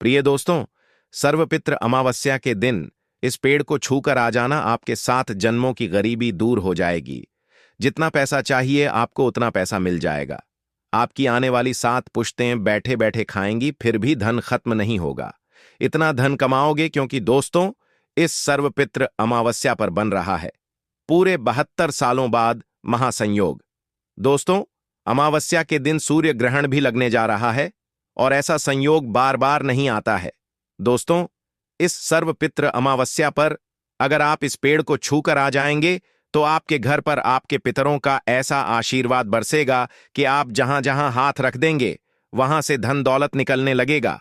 प्रिय दोस्तों, सर्वपित्र अमावस्या के दिन इस पेड़ को छूकर आ जाना, आपके 7 जन्मों की गरीबी दूर हो जाएगी। जितना पैसा चाहिए आपको उतना पैसा मिल जाएगा। आपकी आने वाली 7 पुश्तें बैठे बैठे खाएंगी, फिर भी धन खत्म नहीं होगा। इतना धन कमाओगे क्योंकि दोस्तों, इस सर्वपित्र अमावस्या पर बन रहा है पूरे 72 सालों बाद महासंयोग। दोस्तों, अमावस्या के दिन सूर्य ग्रहण भी लगने जा रहा है और ऐसा संयोग बार बार नहीं आता है। दोस्तों, इस सर्वपित्र अमावस्या पर अगर आप इस पेड़ को छूकर आ जाएंगे तो आपके घर पर आपके पितरों का ऐसा आशीर्वाद बरसेगा कि आप जहां जहां हाथ रख देंगे वहां से धन दौलत निकलने लगेगा।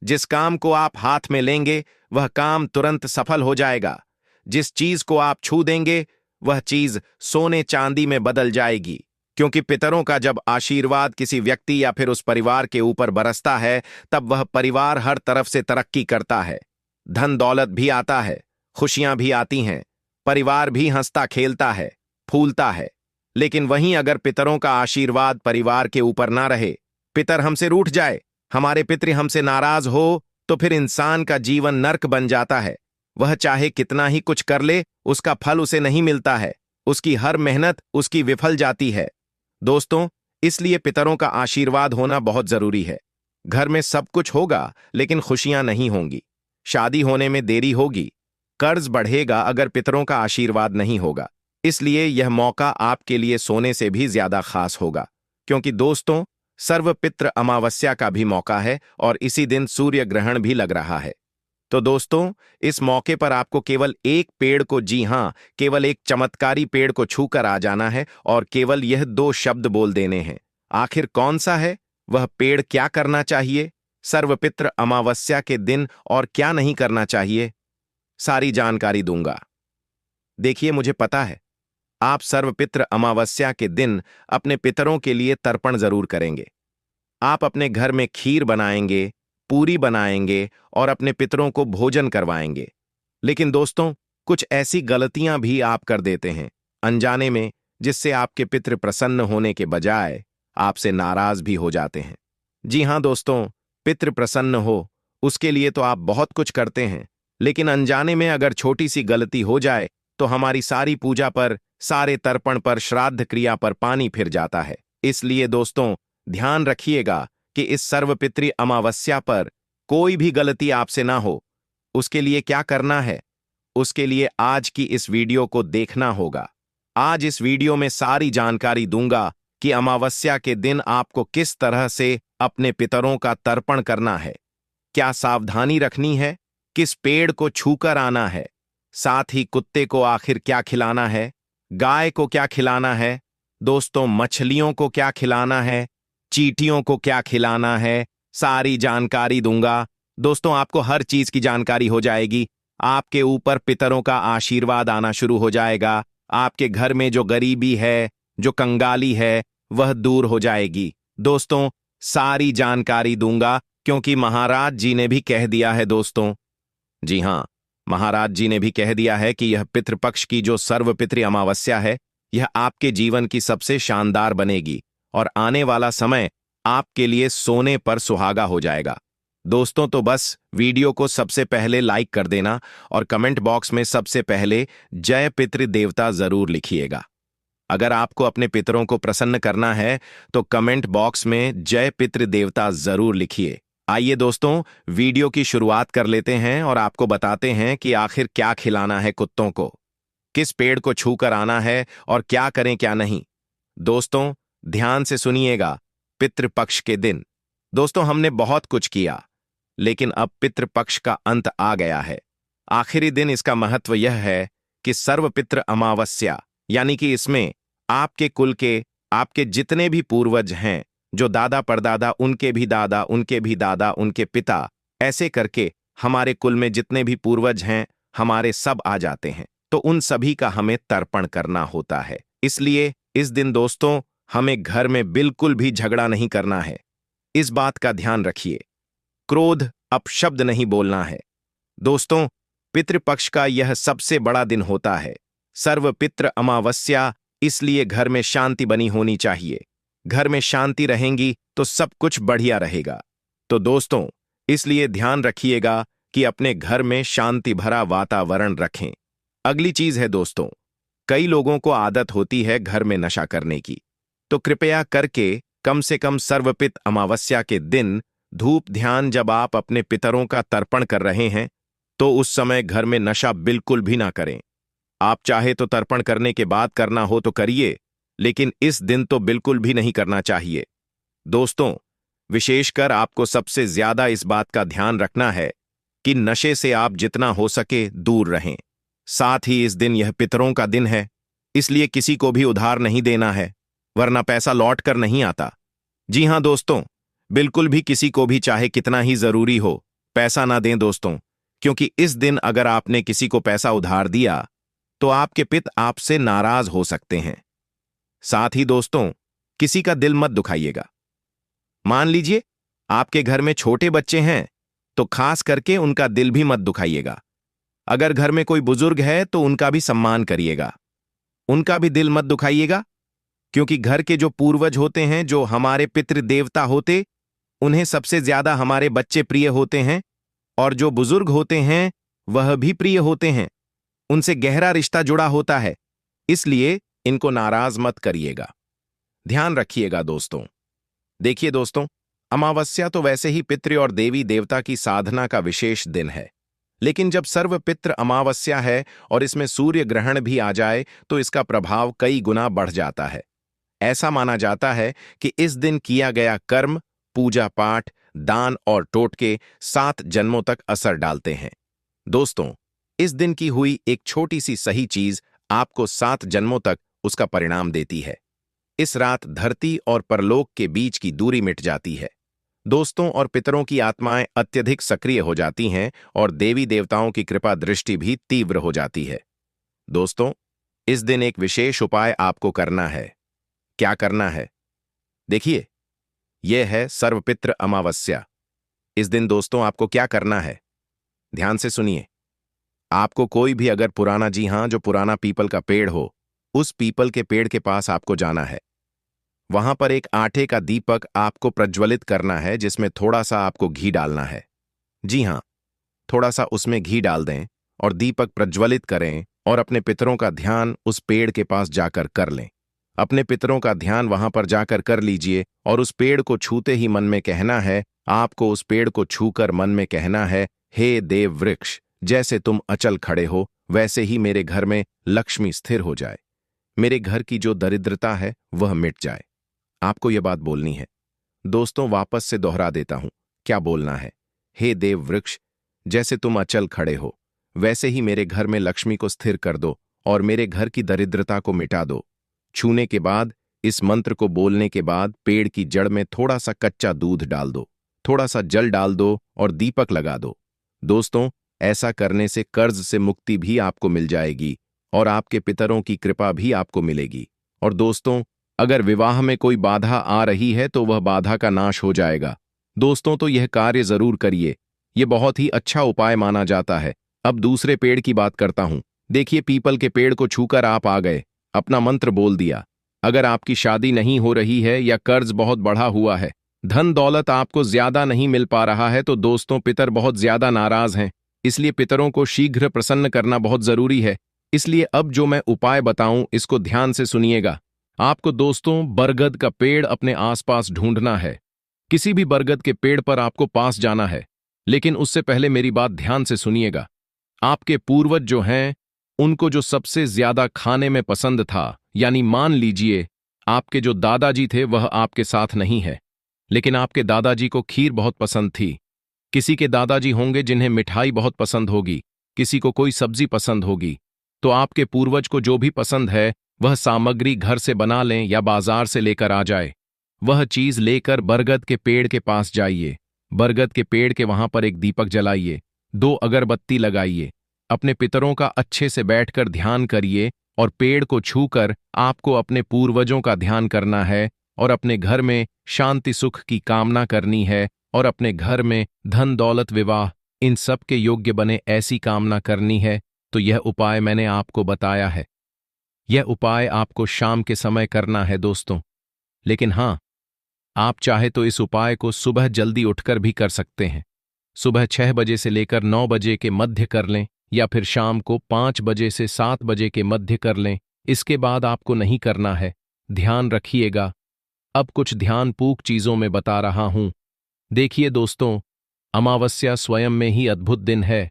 जिस काम को आप हाथ में लेंगे वह काम तुरंत सफल हो जाएगा। जिस चीज को आप छू देंगे वह चीज सोने चांदी में बदल जाएगी, क्योंकि पितरों का जब आशीर्वाद किसी व्यक्ति या फिर उस परिवार के ऊपर बरसता है तब वह परिवार हर तरफ से तरक्की करता है। धन दौलत भी आता है, खुशियां भी आती हैं, परिवार भी हंसता खेलता है, फूलता है। लेकिन वहीं अगर पितरों का आशीर्वाद परिवार के ऊपर ना रहे, पितर हमसे रूठ जाए, हमारे पितृ हमसे नाराज हो, तो फिर इंसान का जीवन नर्क बन जाता है। वह चाहे कितना ही कुछ कर ले, उसका फल उसे नहीं मिलता है। उसकी हर मेहनत उसकी विफल जाती है। दोस्तों, इसलिए पितरों का आशीर्वाद होना बहुत जरूरी है। घर में सब कुछ होगा लेकिन खुशियां नहीं होंगी, शादी होने में देरी होगी, कर्ज बढ़ेगा अगर पितरों का आशीर्वाद नहीं होगा। इसलिए यह मौका आपके लिए सोने से भी ज्यादा खास होगा, क्योंकि दोस्तों, सर्वपित्र अमावस्या का भी मौका है और इसी दिन सूर्य ग्रहण भी लग रहा है। तो दोस्तों, इस मौके पर आपको केवल एक पेड़ को, जी हां, केवल एक चमत्कारी पेड़ को छूकर आ जाना है और केवल यह 2 शब्द बोल देने हैं। आखिर कौन सा है वह पेड़, क्या करना चाहिए सर्वपित्र अमावस्या के दिन और क्या नहीं करना चाहिए, सारी जानकारी दूंगा। देखिए, मुझे पता है आप सर्वपित्र अमावस्या के दिन अपने पितरों के लिए तर्पण जरूर करेंगे। आप अपने घर में खीर बनाएंगे, पूरी बनाएंगे और अपने पितरों को भोजन करवाएंगे। लेकिन दोस्तों, कुछ ऐसी गलतियां भी आप कर देते हैं अनजाने में, जिससे आपके पितृ प्रसन्न होने के बजाय आपसे नाराज भी हो जाते हैं। जी हां दोस्तों, पितृ प्रसन्न हो उसके लिए तो आप बहुत कुछ करते हैं, लेकिन अनजाने में अगर छोटी सी गलती हो जाए तो हमारी सारी पूजा पर, सारे तर्पण पर, श्राद्ध क्रिया पर पानी फिर जाता है। इसलिए दोस्तों, ध्यान रखिएगा कि इस सर्वपित्री अमावस्या पर कोई भी गलती आपसे ना हो। उसके लिए क्या करना है, उसके लिए आज की इस वीडियो को देखना होगा। आज इस वीडियो में सारी जानकारी दूंगा कि अमावस्या के दिन आपको किस तरह से अपने पितरों का तर्पण करना है, क्या सावधानी रखनी है, किस पेड़ को छूकर आना है, साथ ही कुत्ते को आखिर क्या खिलाना है, गाय को क्या खिलाना है, दोस्तों मछलियों को क्या खिलाना है, चींटियों को क्या खिलाना है, सारी जानकारी दूंगा। दोस्तों, आपको हर चीज की जानकारी हो जाएगी। आपके ऊपर पितरों का आशीर्वाद आना शुरू हो जाएगा। आपके घर में जो गरीबी है, जो कंगाली है, वह दूर हो जाएगी। दोस्तों, सारी जानकारी दूंगा क्योंकि महाराज जी ने भी कह दिया है दोस्तों। जी हां, महाराज जी ने भी कह दिया है कि यह पितृपक्ष की जो सर्वपित्री अमावस्या है, यह आपके जीवन की सबसे शानदार बनेगी और आने वाला समय आपके लिए सोने पर सुहागा हो जाएगा। दोस्तों, तो बस वीडियो को सबसे पहले लाइक कर देना और कमेंट बॉक्स में सबसे पहले जय पितृ देवता जरूर लिखिएगा। अगर आपको अपने पितरों को प्रसन्न करना है तो कमेंट बॉक्स में जय पितृ देवता जरूर लिखिए। आइए दोस्तों, वीडियो की शुरुआत कर लेते हैं और आपको बताते हैं कि आखिर क्या खिलाना है कुत्तों को, किस पेड़ को छूकर आना है और क्या करें क्या नहीं। दोस्तों, ध्यान से सुनिएगा। पितृपक्ष के दिन दोस्तों, हमने बहुत कुछ किया, लेकिन अब पितृपक्ष का अंत आ गया है। आखिरी दिन इसका महत्व यह है कि सर्वपित्र अमावस्या, यानी कि इसमें आपके कुल के, आपके जितने भी पूर्वज हैं, जो दादा परदादा, उनके भी दादा, उनके भी दादा, उनके पिता, ऐसे करके हमारे कुल में जितने भी पूर्वज हैं, हमारे सब आ जाते हैं। तो उन सभी का हमें तर्पण करना होता है। इसलिए इस दिन दोस्तों, हमें घर में बिल्कुल भी झगड़ा नहीं करना है। इस बात का ध्यान रखिए। क्रोध, अपशब्द नहीं बोलना है। दोस्तों, पितृपक्ष का यह सबसे बड़ा दिन होता है, सर्वपित्र अमावस्या, इसलिए घर में शांति बनी होनी चाहिए। घर में शांति रहेंगी तो सब कुछ बढ़िया रहेगा। तो दोस्तों, इसलिए ध्यान रखिएगा कि अपने घर में शांति भरा वातावरण रखें। अगली चीज है दोस्तों, कई लोगों को आदत होती है घर में नशा करने की, तो कृपया करके कम से कम सर्वपित अमावस्या के दिन धूप ध्यान जब आप अपने पितरों का तर्पण कर रहे हैं तो उस समय घर में नशा बिल्कुल भी ना करें। आप चाहे तो तर्पण करने के बाद करना हो तो करिए, लेकिन इस दिन तो बिल्कुल भी नहीं करना चाहिए। दोस्तों, विशेषकर आपको सबसे ज्यादा इस बात का ध्यान रखना है कि नशे से आप जितना हो सके दूर रहें। साथ ही इस दिन यह पितरों का दिन है, इसलिए किसी को भी उधार नहीं देना है, वरना पैसा लौट कर नहीं आता। जी हां दोस्तों, बिल्कुल भी किसी को भी चाहे कितना ही जरूरी हो पैसा ना दें दोस्तों, क्योंकि इस दिन अगर आपने किसी को पैसा उधार दिया तो आपके पिता आपसे नाराज हो सकते हैं। साथ ही दोस्तों, किसी का दिल मत दुखाइएगा। मान लीजिए आपके घर में छोटे बच्चे हैं तो खास करके उनका दिल भी मत दुखाइएगा। अगर घर में कोई बुजुर्ग है तो उनका भी सम्मान करिएगा, उनका भी दिल मत दुखाइएगा, क्योंकि घर के जो पूर्वज होते हैं, जो हमारे पितृ देवता होते, उन्हें सबसे ज्यादा हमारे बच्चे प्रिय होते हैं, और जो बुजुर्ग होते हैं वह भी प्रिय होते हैं, उनसे गहरा रिश्ता जुड़ा होता है, इसलिए इनको नाराज मत करिएगा। ध्यान रखिएगा दोस्तों। देखिए दोस्तों, अमावस्या तो वैसे ही पितृ और देवी देवता की साधना का विशेष दिन है, लेकिन जब सर्वपितृ अमावस्या है और इसमें सूर्य ग्रहण भी आ जाए तो इसका प्रभाव कई गुना बढ़ जाता है। ऐसा माना जाता है कि इस दिन किया गया कर्म, पूजा पाठ, दान और टोटके 7 जन्मों तक असर डालते हैं। दोस्तों, इस दिन की हुई एक छोटी सी सही चीज आपको 7 जन्मों तक उसका परिणाम देती है। इस रात धरती और परलोक के बीच की दूरी मिट जाती है। दोस्तों और पितरों की आत्माएं अत्यधिक सक्रिय हो जाती हैं और देवी देवताओं की कृपा दृष्टि भी तीव्र हो जाती है। दोस्तों, इस दिन एक विशेष उपाय आपको करना है। क्या करना है? देखिए, यह है सर्वपितृ अमावस्या। इस दिन दोस्तों आपको क्या करना है, ध्यान से सुनिए। आपको कोई भी अगर पुराना, जी हां, जो पुराना पीपल का पेड़ हो, उस पीपल के पेड़ के पास आपको जाना है। वहां पर एक आटे का दीपक आपको प्रज्वलित करना है, जिसमें थोड़ा सा आपको घी डालना है। जी हां, थोड़ा सा उसमें घी डाल दें और दीपक प्रज्वलित करें और अपने पितरों का ध्यान उस पेड़ के पास जाकर कर लें। अपने पितरों का ध्यान वहां पर जाकर कर लीजिए और उस पेड़ को छूते ही मन में कहना है, आपको उस पेड़ को छूकर मन में कहना है, हे देव वृक्ष, जैसे तुम अचल खड़े हो वैसे ही मेरे घर में लक्ष्मी स्थिर हो जाए, मेरे घर की जो दरिद्रता है वह मिट जाए। आपको यह बात बोलनी है। दोस्तों, वापस से दोहरा देता हूं, क्या बोलना है? हे देव वृक्ष, जैसे तुम अचल खड़े हो वैसे ही मेरे घर में लक्ष्मी को स्थिर कर दो और मेरे घर की दरिद्रता को मिटा दो। छूने के बाद, इस मंत्र को बोलने के बाद पेड़ की जड़ में थोड़ा सा कच्चा दूध डाल दो, थोड़ा सा जल डाल दो और दीपक लगा दो। दोस्तों, ऐसा करने से कर्ज से मुक्ति भी आपको मिल जाएगी और आपके पितरों की कृपा भी आपको मिलेगी। और दोस्तों, अगर विवाह में कोई बाधा आ रही है तो वह बाधा का नाश हो जाएगा। दोस्तों, तो यह कार्य जरूर करिए, यह बहुत ही अच्छा उपाय माना जाता है। अब दूसरे पेड़ की बात करता हूं। देखिए, पीपल के पेड़ को छूकर आप आ गए, अपना मंत्र बोल दिया। अगर आपकी शादी नहीं हो रही है या कर्ज बहुत बढ़ा हुआ है, धन दौलत आपको ज्यादा नहीं मिल पा रहा है, तो दोस्तों पितर बहुत ज्यादा नाराज हैं, इसलिए पितरों को शीघ्र प्रसन्न करना बहुत जरूरी है। इसलिए अब जो मैं उपाय बताऊं, इसको ध्यान से सुनिएगा। आपको दोस्तों बरगद का पेड़ अपने आसपास ढूंढना है। किसी भी बरगद के पेड़ पर आपको पास जाना है, लेकिन उससे पहले मेरी बात ध्यान से सुनिएगा। आपके पूर्वज जो हैं, उनको जो सबसे ज्यादा खाने में पसंद था, यानी मान लीजिए आपके जो दादाजी थे वह आपके साथ नहीं है, लेकिन आपके दादाजी को खीर बहुत पसंद थी। किसी के दादाजी होंगे जिन्हें मिठाई बहुत पसंद होगी, किसी को कोई सब्जी पसंद होगी। तो आपके पूर्वज को जो भी पसंद है वह सामग्री घर से बना लें या बाजार से लेकर आ जाए। वह चीज लेकर बरगद के पेड़ के पास जाइए। बरगद के पेड़ के वहां पर एक दीपक जलाइए, 2 अगरबत्ती लगाइए, अपने पितरों का अच्छे से बैठकर ध्यान करिए और पेड़ को छूकर आपको अपने पूर्वजों का ध्यान करना है और अपने घर में शांति सुख की कामना करनी है और अपने घर में धन दौलत विवाह इन सब के योग्य बने ऐसी कामना करनी है। तो यह उपाय मैंने आपको बताया है। यह उपाय आपको शाम के समय करना है दोस्तों, लेकिन हां, आप चाहे तो इस उपाय को सुबह जल्दी उठकर भी कर सकते हैं। सुबह 6 बजे से लेकर 9 बजे के मध्य कर लें या फिर शाम को 5 बजे से 7 बजे के मध्य कर लें। इसके बाद आपको नहीं करना है। ध्यान रखिएगा। अब कुछ ध्यानपूर्वक चीजों में बता रहा हूं। देखिए दोस्तों, अमावस्या स्वयं में ही अद्भुत दिन है।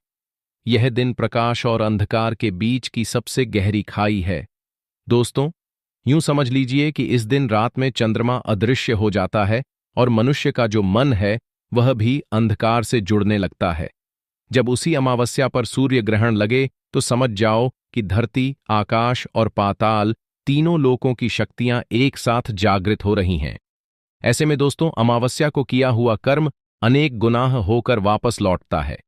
यह दिन प्रकाश और अंधकार के बीच की सबसे गहरी खाई है। दोस्तों, यूं समझ लीजिए कि इस दिन रात में चंद्रमा अदृश्य हो जाता है और मनुष्य का जो मन है वह भी अंधकार से जुड़ने लगता है। जब उसी अमावस्या पर सूर्य ग्रहण लगे तो समझ जाओ कि धरती, आकाश और पाताल तीनों लोकों की शक्तियां एक साथ जागृत हो रही हैं। ऐसे में दोस्तों, अमावस्या को किया हुआ कर्म अनेक गुनाह होकर वापस लौटता है।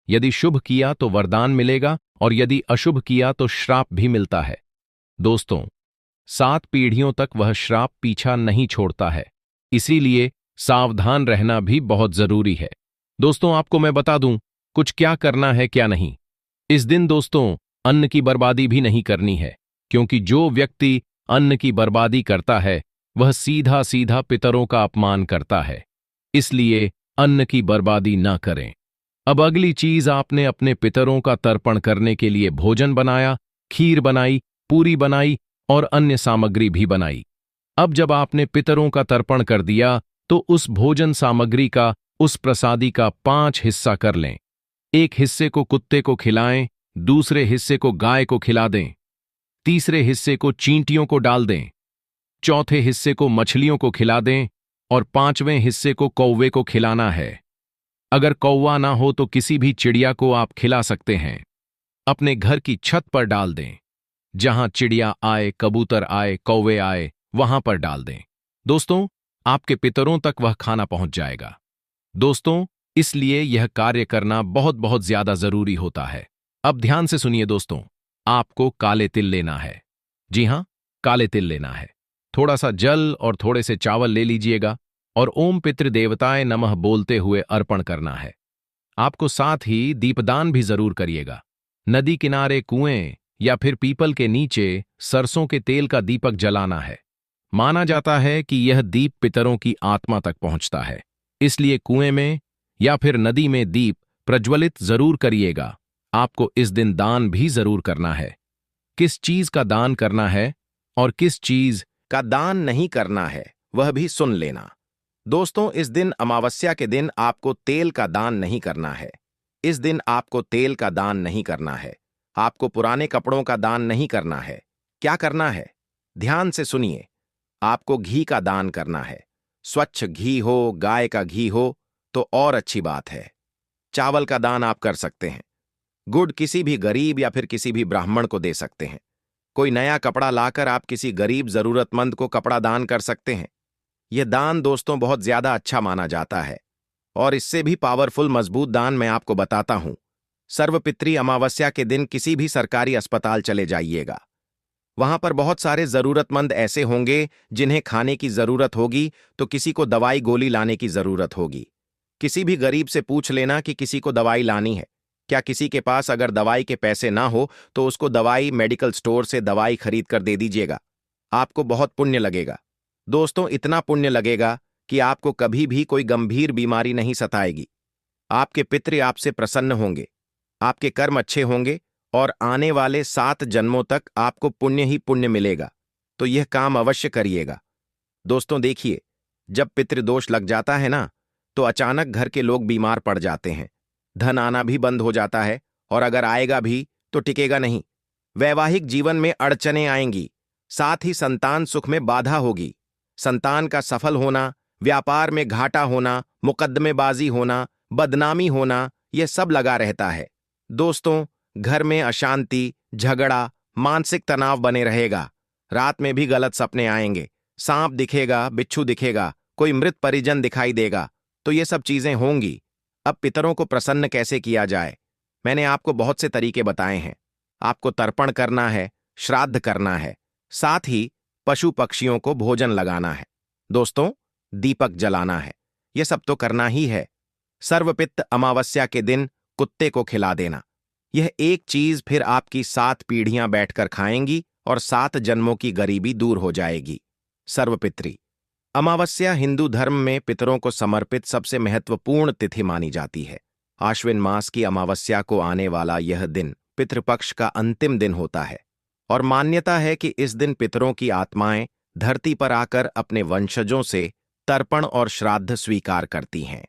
यदि शुभ किया तो वरदान मिलेगा और यदि अशुभ किया तो श्राप भी मिलता है। दोस्तों, 7 पीढ़ियों तक वह श्राप पीछा नहीं छोड़ता है। इसीलिए सावधान रहना भी बहुत जरूरी है। दोस्तों, आपको मैं बता दूं कुछ क्या करना है क्या नहीं। इस दिन दोस्तों, अन्न की बर्बादी भी नहीं करनी है, क्योंकि जो व्यक्ति अन्न की बर्बादी करता है वह सीधा सीधा पितरों का अपमान करता है। इसलिए अन्न की बर्बादी ना करें। अब अगली चीज, आपने अपने पितरों का तर्पण करने के लिए भोजन बनाया, खीर बनाई, पूरी बनाई और अन्य सामग्री भी बनाई। अब जब आपने पितरों का तर्पण कर दिया तो उस भोजन सामग्री का, उस प्रसादी का 5 हिस्सा कर लें। एक हिस्से को कुत्ते को खिलाएं, दूसरे हिस्से को गाय को खिला दें, तीसरे हिस्से को चींटियों को डाल दें, चौथे हिस्से को मछलियों को खिला दें और 5वें हिस्से को कौवे को खिलाना है। अगर कौवा ना हो तो किसी भी चिड़िया को आप खिला सकते हैं। अपने घर की छत पर डाल दें। जहां चिड़िया आए, कबूतर आए, कौवे आए, वहां पर डाल दें। दोस्तों, आपके पितरों तक वह खाना पहुंच जाएगा। दोस्तों, इसलिए यह कार्य करना बहुत बहुत ज्यादा जरूरी होता है। अब ध्यान से सुनिए दोस्तों, आपको काले तिल लेना है। जी हां, काले तिल लेना है। थोड़ा सा जल और थोड़े से चावल ले लीजिएगा और ओम पितृदेवताय नमः बोलते हुए अर्पण करना है। आपको साथ ही दीपदान भी जरूर करिएगा। नदी किनारे, कुएं या फिर पीपल के नीचे सरसों के तेल का दीपक जलाना है। माना जाता है कि यह दीप पितरों की आत्मा तक पहुंचता है। इसलिए कुएं में या फिर नदी में दीप प्रज्वलित जरूर करिएगा। आपको इस दिन दान भी जरूर करना है। किस चीज का दान करना है और किस चीज का दान नहीं करना है वह भी सुन लेना। दोस्तों, इस दिन अमावस्या के दिन आपको तेल का दान नहीं करना है। इस दिन आपको तेल का दान नहीं करना है। आपको पुराने कपड़ों का दान नहीं करना है। क्या करना है? ध्यान से सुनिए। आपको घी का दान करना है। स्वच्छ घी हो, गाय का घी हो तो और अच्छी बात है। चावल का दान आप कर सकते हैं। गुड़ किसी भी गरीब या फिर किसी भी ब्राह्मण को दे सकते हैं। कोई नया कपड़ा लाकर आप किसी गरीब जरूरतमंद को कपड़ा दान कर सकते हैं। यह दान दोस्तों बहुत ज्यादा अच्छा माना जाता है। और इससे भी पावरफुल मजबूत दान मैं आपको बताता हूं। सर्वपित्री अमावस्या के दिन किसी भी सरकारी अस्पताल चले जाइएगा। वहां पर बहुत सारे जरूरतमंद ऐसे होंगे जिन्हें खाने की जरूरत होगी, तो किसी को दवाई गोली लाने की जरूरत होगी। किसी भी गरीब से पूछ लेना कि किसी को दवाई लानी है क्या। किसी के पास अगर दवाई के पैसे ना हो तो उसको दवाई मेडिकल स्टोर से दवाई खरीद कर दे दीजिएगा। आपको बहुत पुण्य लगेगा। दोस्तों, इतना पुण्य लगेगा कि आपको कभी भी कोई गंभीर बीमारी नहीं सताएगी। आपके पितृ आपसे प्रसन्न होंगे, आपके कर्म अच्छे होंगे और आने वाले 7 जन्मों तक आपको पुण्य ही पुण्य मिलेगा। तो यह काम अवश्य करिएगा। दोस्तों देखिए, जब पितृदोष लग जाता है ना, तो अचानक घर के लोग बीमार पड़ जाते हैं। धन आना भी बंद हो जाता है और अगर आएगा भी तो टिकेगा नहीं। वैवाहिक जीवन में अड़चनें आएंगी, साथ ही संतान सुख में बाधा होगी। संतान का सफल होना, व्यापार में घाटा होना, मुकद्दमेबाजी होना, बदनामी होना, यह सब लगा रहता है। दोस्तों, घर में अशांति, झगड़ा, मानसिक तनाव बने रहेगा। रात में भी गलत सपने आएंगे। सांप दिखेगा, बिच्छू दिखेगा, कोई मृत परिजन दिखाई देगा, तो ये सब चीजें होंगी। अब पितरों को प्रसन्न कैसे किया जाए, मैंने आपको बहुत से तरीके बताए हैं। आपको तर्पण करना है, श्राद्ध करना है, साथ ही पशु पक्षियों को भोजन लगाना है। दोस्तों, दीपक जलाना है। यह सब तो करना ही है। सर्वपित्त अमावस्या के दिन कुत्ते को खिला देना। यह एक चीज फिर आपकी 7 पीढ़ियां बैठकर खाएंगी और 7 जन्मों की गरीबी दूर हो जाएगी। सर्वपित्री अमावस्या हिंदू धर्म में पितरों को समर्पित सबसे महत्वपूर्ण तिथि मानी जाती है। आश्विन मास की अमावस्या को आने वाला यह दिन पितृपक्ष का अंतिम दिन होता है और मान्यता है कि इस दिन पितरों की आत्माएं धरती पर आकर अपने वंशजों से तर्पण और श्राद्ध स्वीकार करती हैं।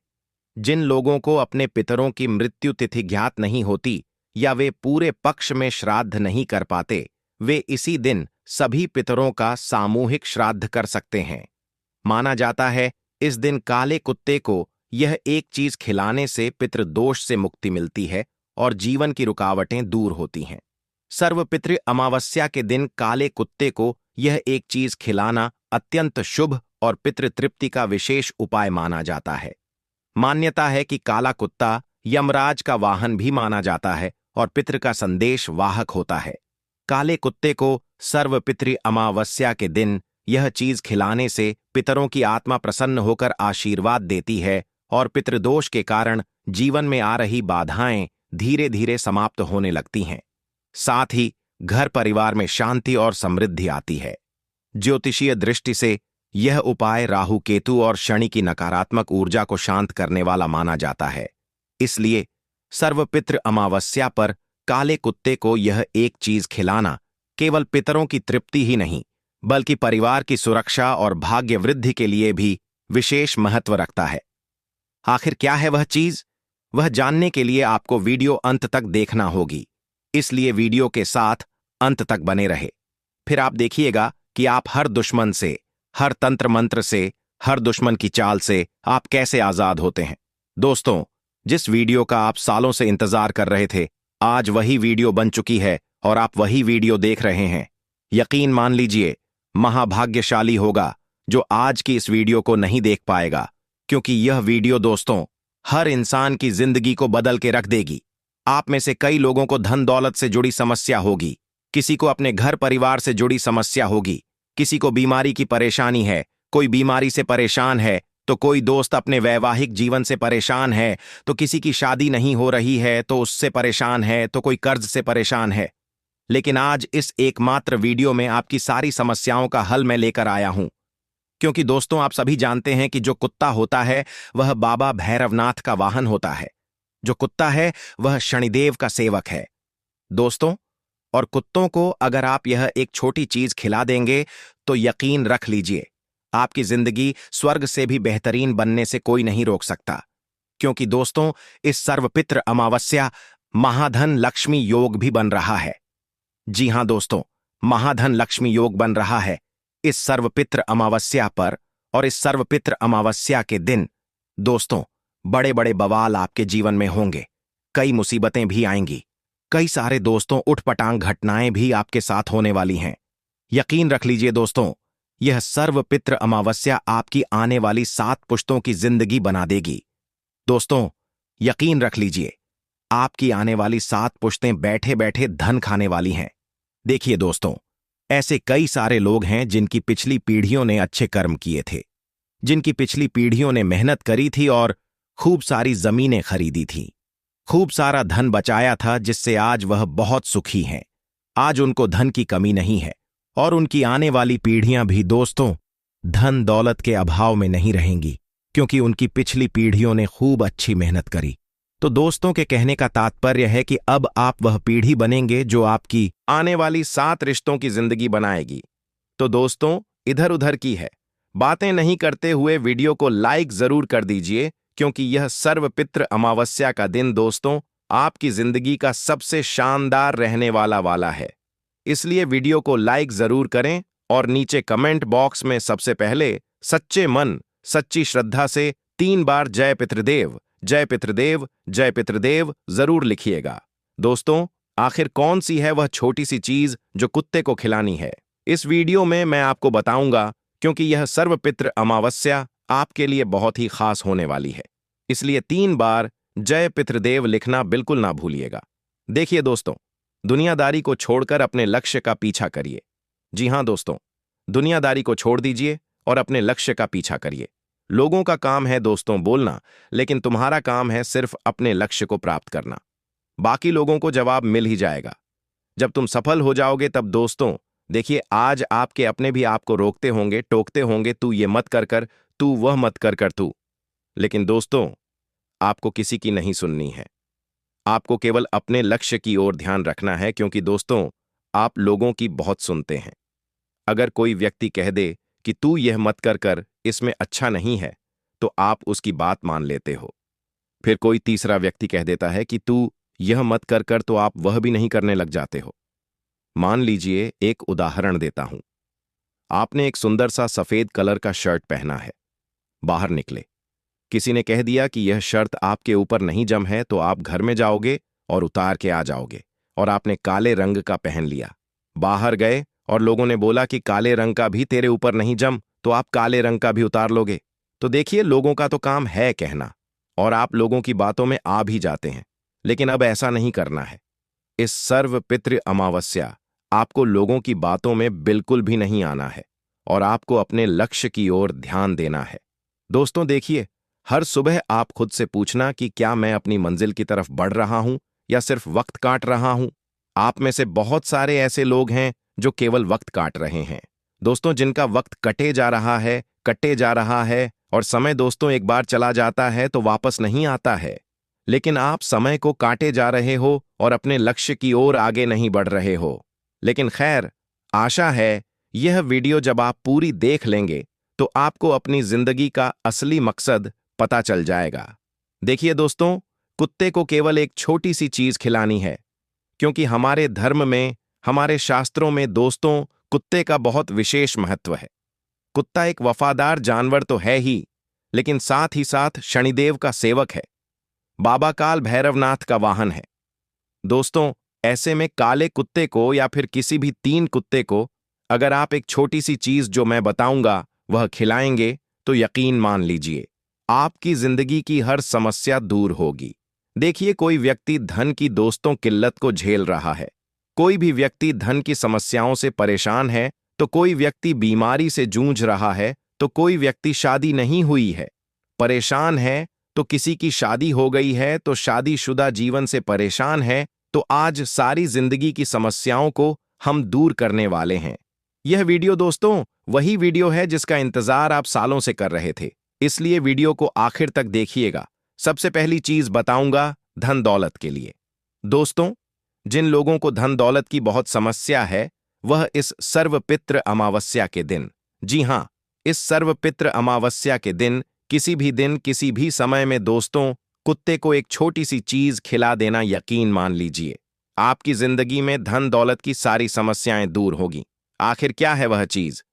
जिन लोगों को अपने पितरों की मृत्यु तिथि ज्ञात नहीं होती या वे पूरे पक्ष में श्राद्ध नहीं कर पाते, वे इसी दिन सभी पितरों का सामूहिक श्राद्ध कर सकते हैं। माना जाता है इस दिन काले कुत्ते को यह एक चीज खिलाने से पितृदोष से मुक्ति मिलती है और जीवन की रुकावटें दूर होती हैं। सर्वपितृ अमावस्या के दिन काले कुत्ते को यह एक चीज खिलाना अत्यंत शुभ और पितृतृप्ति का विशेष उपाय माना जाता है। मान्यता है कि काला कुत्ता यमराज का वाहन भी माना जाता है और पितृ का संदेश वाहक होता है। काले कुत्ते को सर्वपितृ अमावस्या के दिन यह चीज खिलाने से पितरों की आत्मा प्रसन्न होकर आशीर्वाद देती है और पितृदोष के कारण जीवन में आ रही बाधाएं धीरे धीरे समाप्त होने लगती हैं। साथ ही घर परिवार में शांति और समृद्धि आती है। ज्योतिषीय दृष्टि से यह उपाय राहु केतु और शनि की नकारात्मक ऊर्जा को शांत करने वाला माना जाता है। इसलिए सर्वपितृ अमावस्या पर काले कुत्ते को यह एक चीज खिलाना केवल पितरों की तृप्ति ही नहीं बल्कि परिवार की सुरक्षा और भाग्य वृद्धि के लिए भी विशेष महत्व रखता है। आखिर क्या है वह चीज? वह जानने के लिए आपको वीडियो अंत तक देखना होगी, इसलिए वीडियो के साथ अंत तक बने रहे। फिर आप देखिएगा कि आप हर दुश्मन से, हर तंत्र मंत्र से, हर दुश्मन की चाल से आप कैसे आजाद होते हैं। दोस्तों, जिस वीडियो का आप सालों से इंतजार कर रहे थे, आज वही वीडियो बन चुकी है और आप वही वीडियो देख रहे हैं। यकीन मान लीजिए, महाभाग्यशाली होगा जो आज की इस वीडियो को नहीं देख पाएगा, क्योंकि यह वीडियो दोस्तों हर इंसान की जिंदगी को बदल के रख देगी। आप में से कई लोगों को धन दौलत से जुड़ी समस्या होगी, किसी को अपने घर परिवार से जुड़ी समस्या होगी, किसी को बीमारी की परेशानी है, कोई बीमारी से परेशान है, तो कोई दोस्त अपने वैवाहिक जीवन से परेशान है, तो किसी की शादी नहीं हो रही है तो उससे परेशान है, तो कोई कर्ज से परेशान है। लेकिन आज इस एकमात्र वीडियो में आपकी सारी समस्याओं का हल मैं लेकर आया हूं, क्योंकि दोस्तों आप सभी जानते हैं कि जो कुत्ता होता है वह बाबा भैरवनाथ का वाहन होता है। जो कुत्ता है वह शनिदेव का सेवक है दोस्तों, और कुत्तों को अगर आप यह एक छोटी चीज खिला देंगे तो यकीन रख लीजिए आपकी जिंदगी स्वर्ग से भी बेहतरीन बनने से कोई नहीं रोक सकता। क्योंकि दोस्तों इस सर्वपितृ अमावस्या महाधन लक्ष्मी योग भी बन रहा है। जी हां दोस्तों, महाधन लक्ष्मी योग बन रहा है इस सर्वपितृ अमावस्या पर। और इस सर्वपितृ अमावस्या के दिन दोस्तों बड़े बड़े बवाल आपके जीवन में होंगे, कई मुसीबतें भी आएंगी, कई सारे दोस्तों उठपटांग घटनाएं भी आपके साथ होने वाली हैं। यकीन रख लीजिए दोस्तों, यह सर्वपितृ अमावस्या आपकी आने वाली 7 पुश्तों की जिंदगी बना देगी। दोस्तों यकीन रख लीजिए, आपकी आने वाली 7 पुश्तें बैठे बैठे धन खाने वाली हैं। देखिए दोस्तों, ऐसे कई सारे लोग हैं जिनकी पिछली पीढ़ियों ने अच्छे कर्म किए थे, जिनकी पिछली पीढ़ियों ने मेहनत करी थी और खूब सारी जमीनें खरीदी थी, खूब सारा धन बचाया था, जिससे आज वह बहुत सुखी हैं। आज उनको धन की कमी नहीं है और उनकी आने वाली पीढ़ियां भी दोस्तों धन दौलत के अभाव में नहीं रहेंगी, क्योंकि उनकी पिछली पीढ़ियों ने खूब अच्छी मेहनत करी। तो दोस्तों के कहने का तात्पर्य है कि अब आप वह पीढ़ी बनेंगे जो आपकी आने वाली 7 रिश्तों की जिंदगी बनाएगी। तो दोस्तों इधर उधर की है बातें नहीं करते हुए वीडियो को लाइक जरूर कर दीजिए, क्योंकि यह सर्वपितृ अमावस्या का दिन दोस्तों आपकी जिंदगी का सबसे शानदार रहने वाला है। इसलिए वीडियो को लाइक जरूर करें और नीचे कमेंट बॉक्स में सबसे पहले सच्चे मन सच्ची श्रद्धा से 3 बार जय पितृदेव जय पितृदेव जय पितृदेव जरूर लिखिएगा। दोस्तों आखिर कौन सी है वह छोटी सी चीज जो कुत्ते को खिलानी है, इस वीडियो में मैं आपको बताऊंगा, क्योंकि यह सर्वपितृ अमावस्या आपके लिए बहुत ही खास होने वाली है। इसलिए 3 बार जय पितृदेव लिखना बिल्कुल ना भूलिएगा। देखिए दोस्तों, दुनियादारी को छोड़कर अपने लक्ष्य का पीछा करिए। जी हां दोस्तों, दुनियादारी को छोड़ दीजिए और अपने लक्ष्य का पीछा करिए। लोगों का काम है दोस्तों बोलना, लेकिन तुम्हारा काम है सिर्फ अपने लक्ष्य को प्राप्त करना। बाकी लोगों को जवाब मिल ही जाएगा। जब तुम सफल हो जाओगे तब दोस्तों देखिए, आज आपके अपने भी आपको रोकते होंगे, टोकते होंगे, तू ये मत कर कर, तू वह मत कर कर तू। लेकिन दोस्तों आपको किसी की नहीं सुननी है। आपको केवल अपने लक्ष्य की ओर ध्यान रखना है, क्योंकि दोस्तों, आप लोगों की बहुत सुनते हैं। अगर कोई व्यक्ति कह दे कि तू यह मत कर, इसमें अच्छा नहीं है, तो आप उसकी बात मान लेते हो। फिर कोई तीसरा व्यक्ति कह देता है कि तू यह मत कर, तो आप वह भी नहीं करने लग जाते हो। मान लीजिए, एक उदाहरण देता हूं। आपने एक सुंदर सा सफेद कलर का शर्ट पहना है। बाहर निकले, किसी ने कह दिया कि यह शर्ट आपके ऊपर नहीं जम है, तो आप घर में जाओगे और उतार के आ जाओगे, और आपने काले रंग का पहन लिया। बाहर गए और लोगों ने बोला कि काले रंग का भी तेरे ऊपर नहीं जम, तो आप काले रंग का भी उतार लोगे। तो देखिए, लोगों का तो काम है कहना, और आप लोगों की बातों में आ भी जाते हैं। लेकिन अब ऐसा नहीं करना है। इस सर्वपितृ अमावस्या आपको लोगों की बातों में बिल्कुल भी नहीं आना है, और आपको अपने लक्ष्य की ओर ध्यान देना है। दोस्तों देखिए, हर सुबह आप खुद से पूछना कि क्या मैं अपनी मंजिल की तरफ बढ़ रहा हूं या सिर्फ वक्त काट रहा हूं। आप में से बहुत सारे ऐसे लोग हैं जो केवल वक्त काट रहे हैं। दोस्तों, जिनका वक्त कटे जा रहा है, और समय दोस्तों एक बार चला जाता है तो वापस नहीं आता है। लेकिन आप समय को काटे जा रहे हो और अपने लक्ष्य की ओर आगे नहीं बढ़ रहे हो। लेकिन खैर, आशा है यह वीडियो जब आप पूरी देख लेंगे तो आपको अपनी जिंदगी का असली मकसद पता चल जाएगा। देखिए दोस्तों, कुत्ते को केवल एक छोटी सी चीज खिलानी है, क्योंकि हमारे धर्म में, हमारे शास्त्रों में दोस्तों, कुत्ते का बहुत विशेष महत्व है। कुत्ता एक वफादार जानवर तो है ही, लेकिन साथ ही साथ शनिदेव का सेवक है, बाबा काल भैरवनाथ का वाहन है। दोस्तों, ऐसे में काले कुत्ते को या फिर किसी भी 3 कुत्ते को अगर आप एक छोटी सी चीज जो मैं बताऊंगा वह खिलाएंगे, तो यकीन मान लीजिए, आपकी जिंदगी की हर समस्या दूर होगी। देखिए, कोई व्यक्ति धन की दोस्तों किल्लत को झेल रहा है, कोई भी व्यक्ति धन की समस्याओं से परेशान है, तो कोई व्यक्ति बीमारी से जूझ रहा है, तो कोई व्यक्ति शादी नहीं हुई है, परेशान है, तो किसी की शादी हो गई है, तो शादीशुदा जीवन से परेशान है। तो आज सारी जिंदगी की समस्याओं को हम दूर करने वाले हैं। यह वीडियो दोस्तों वही वीडियो है जिसका इंतजार आप सालों से कर रहे थे, इसलिए वीडियो को आखिर तक देखिएगा। सबसे पहली चीज बताऊंगा धन दौलत के लिए। दोस्तों, जिन लोगों को धन दौलत की बहुत समस्या है, वह इस सर्वपितृ अमावस्या के दिन, जी हां, इस सर्वपितृ अमावस्या के दिन, किसी भी समय में दोस्तों, कुत्ते को एक छोटी सी चीज खिला देना, यकीन मान लीजिए, आपकी जिंदगी में धन दौलत की सारी समस्याएं दूर होगी। आखिर क्या है वह चीज?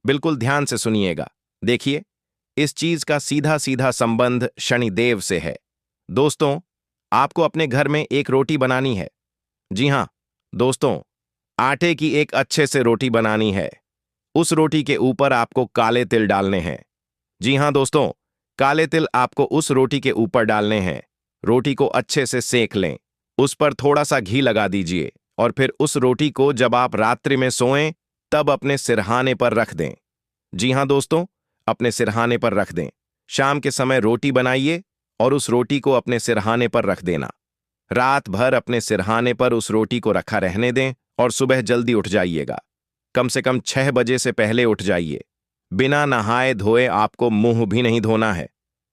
बिल्कुल ध्यान से सुनिएगा। देखिए, इस चीज का सीधा सीधा संबंध शनिदेव से है। दोस्तों, आपको अपने घर में एक रोटी बनानी है। जी हां दोस्तों, आटे की एक अच्छे से रोटी बनानी है। उस रोटी के ऊपर आपको काले तिल डालने हैं। जी हां दोस्तों, काले तिल आपको उस रोटी के ऊपर डालने हैं। रोटी को अच्छे से सेक लें, उस पर थोड़ा सा घी लगा दीजिए, और फिर उस रोटी को जब आप रात्रि में सोएं तब अपने सिरहाने पर रख दें। जी हां दोस्तों, अपने सिरहाने पर रख दें। शाम के समय रोटी बनाइए और उस रोटी को अपने सिरहाने पर रख देना। रात भर अपने सिरहाने पर उस रोटी को रखा रहने दें, और सुबह जल्दी उठ जाइएगा। कम से कम 6 बजे से पहले उठ जाइए। बिना नहाए धोए आपको मुंह भी नहीं धोना है।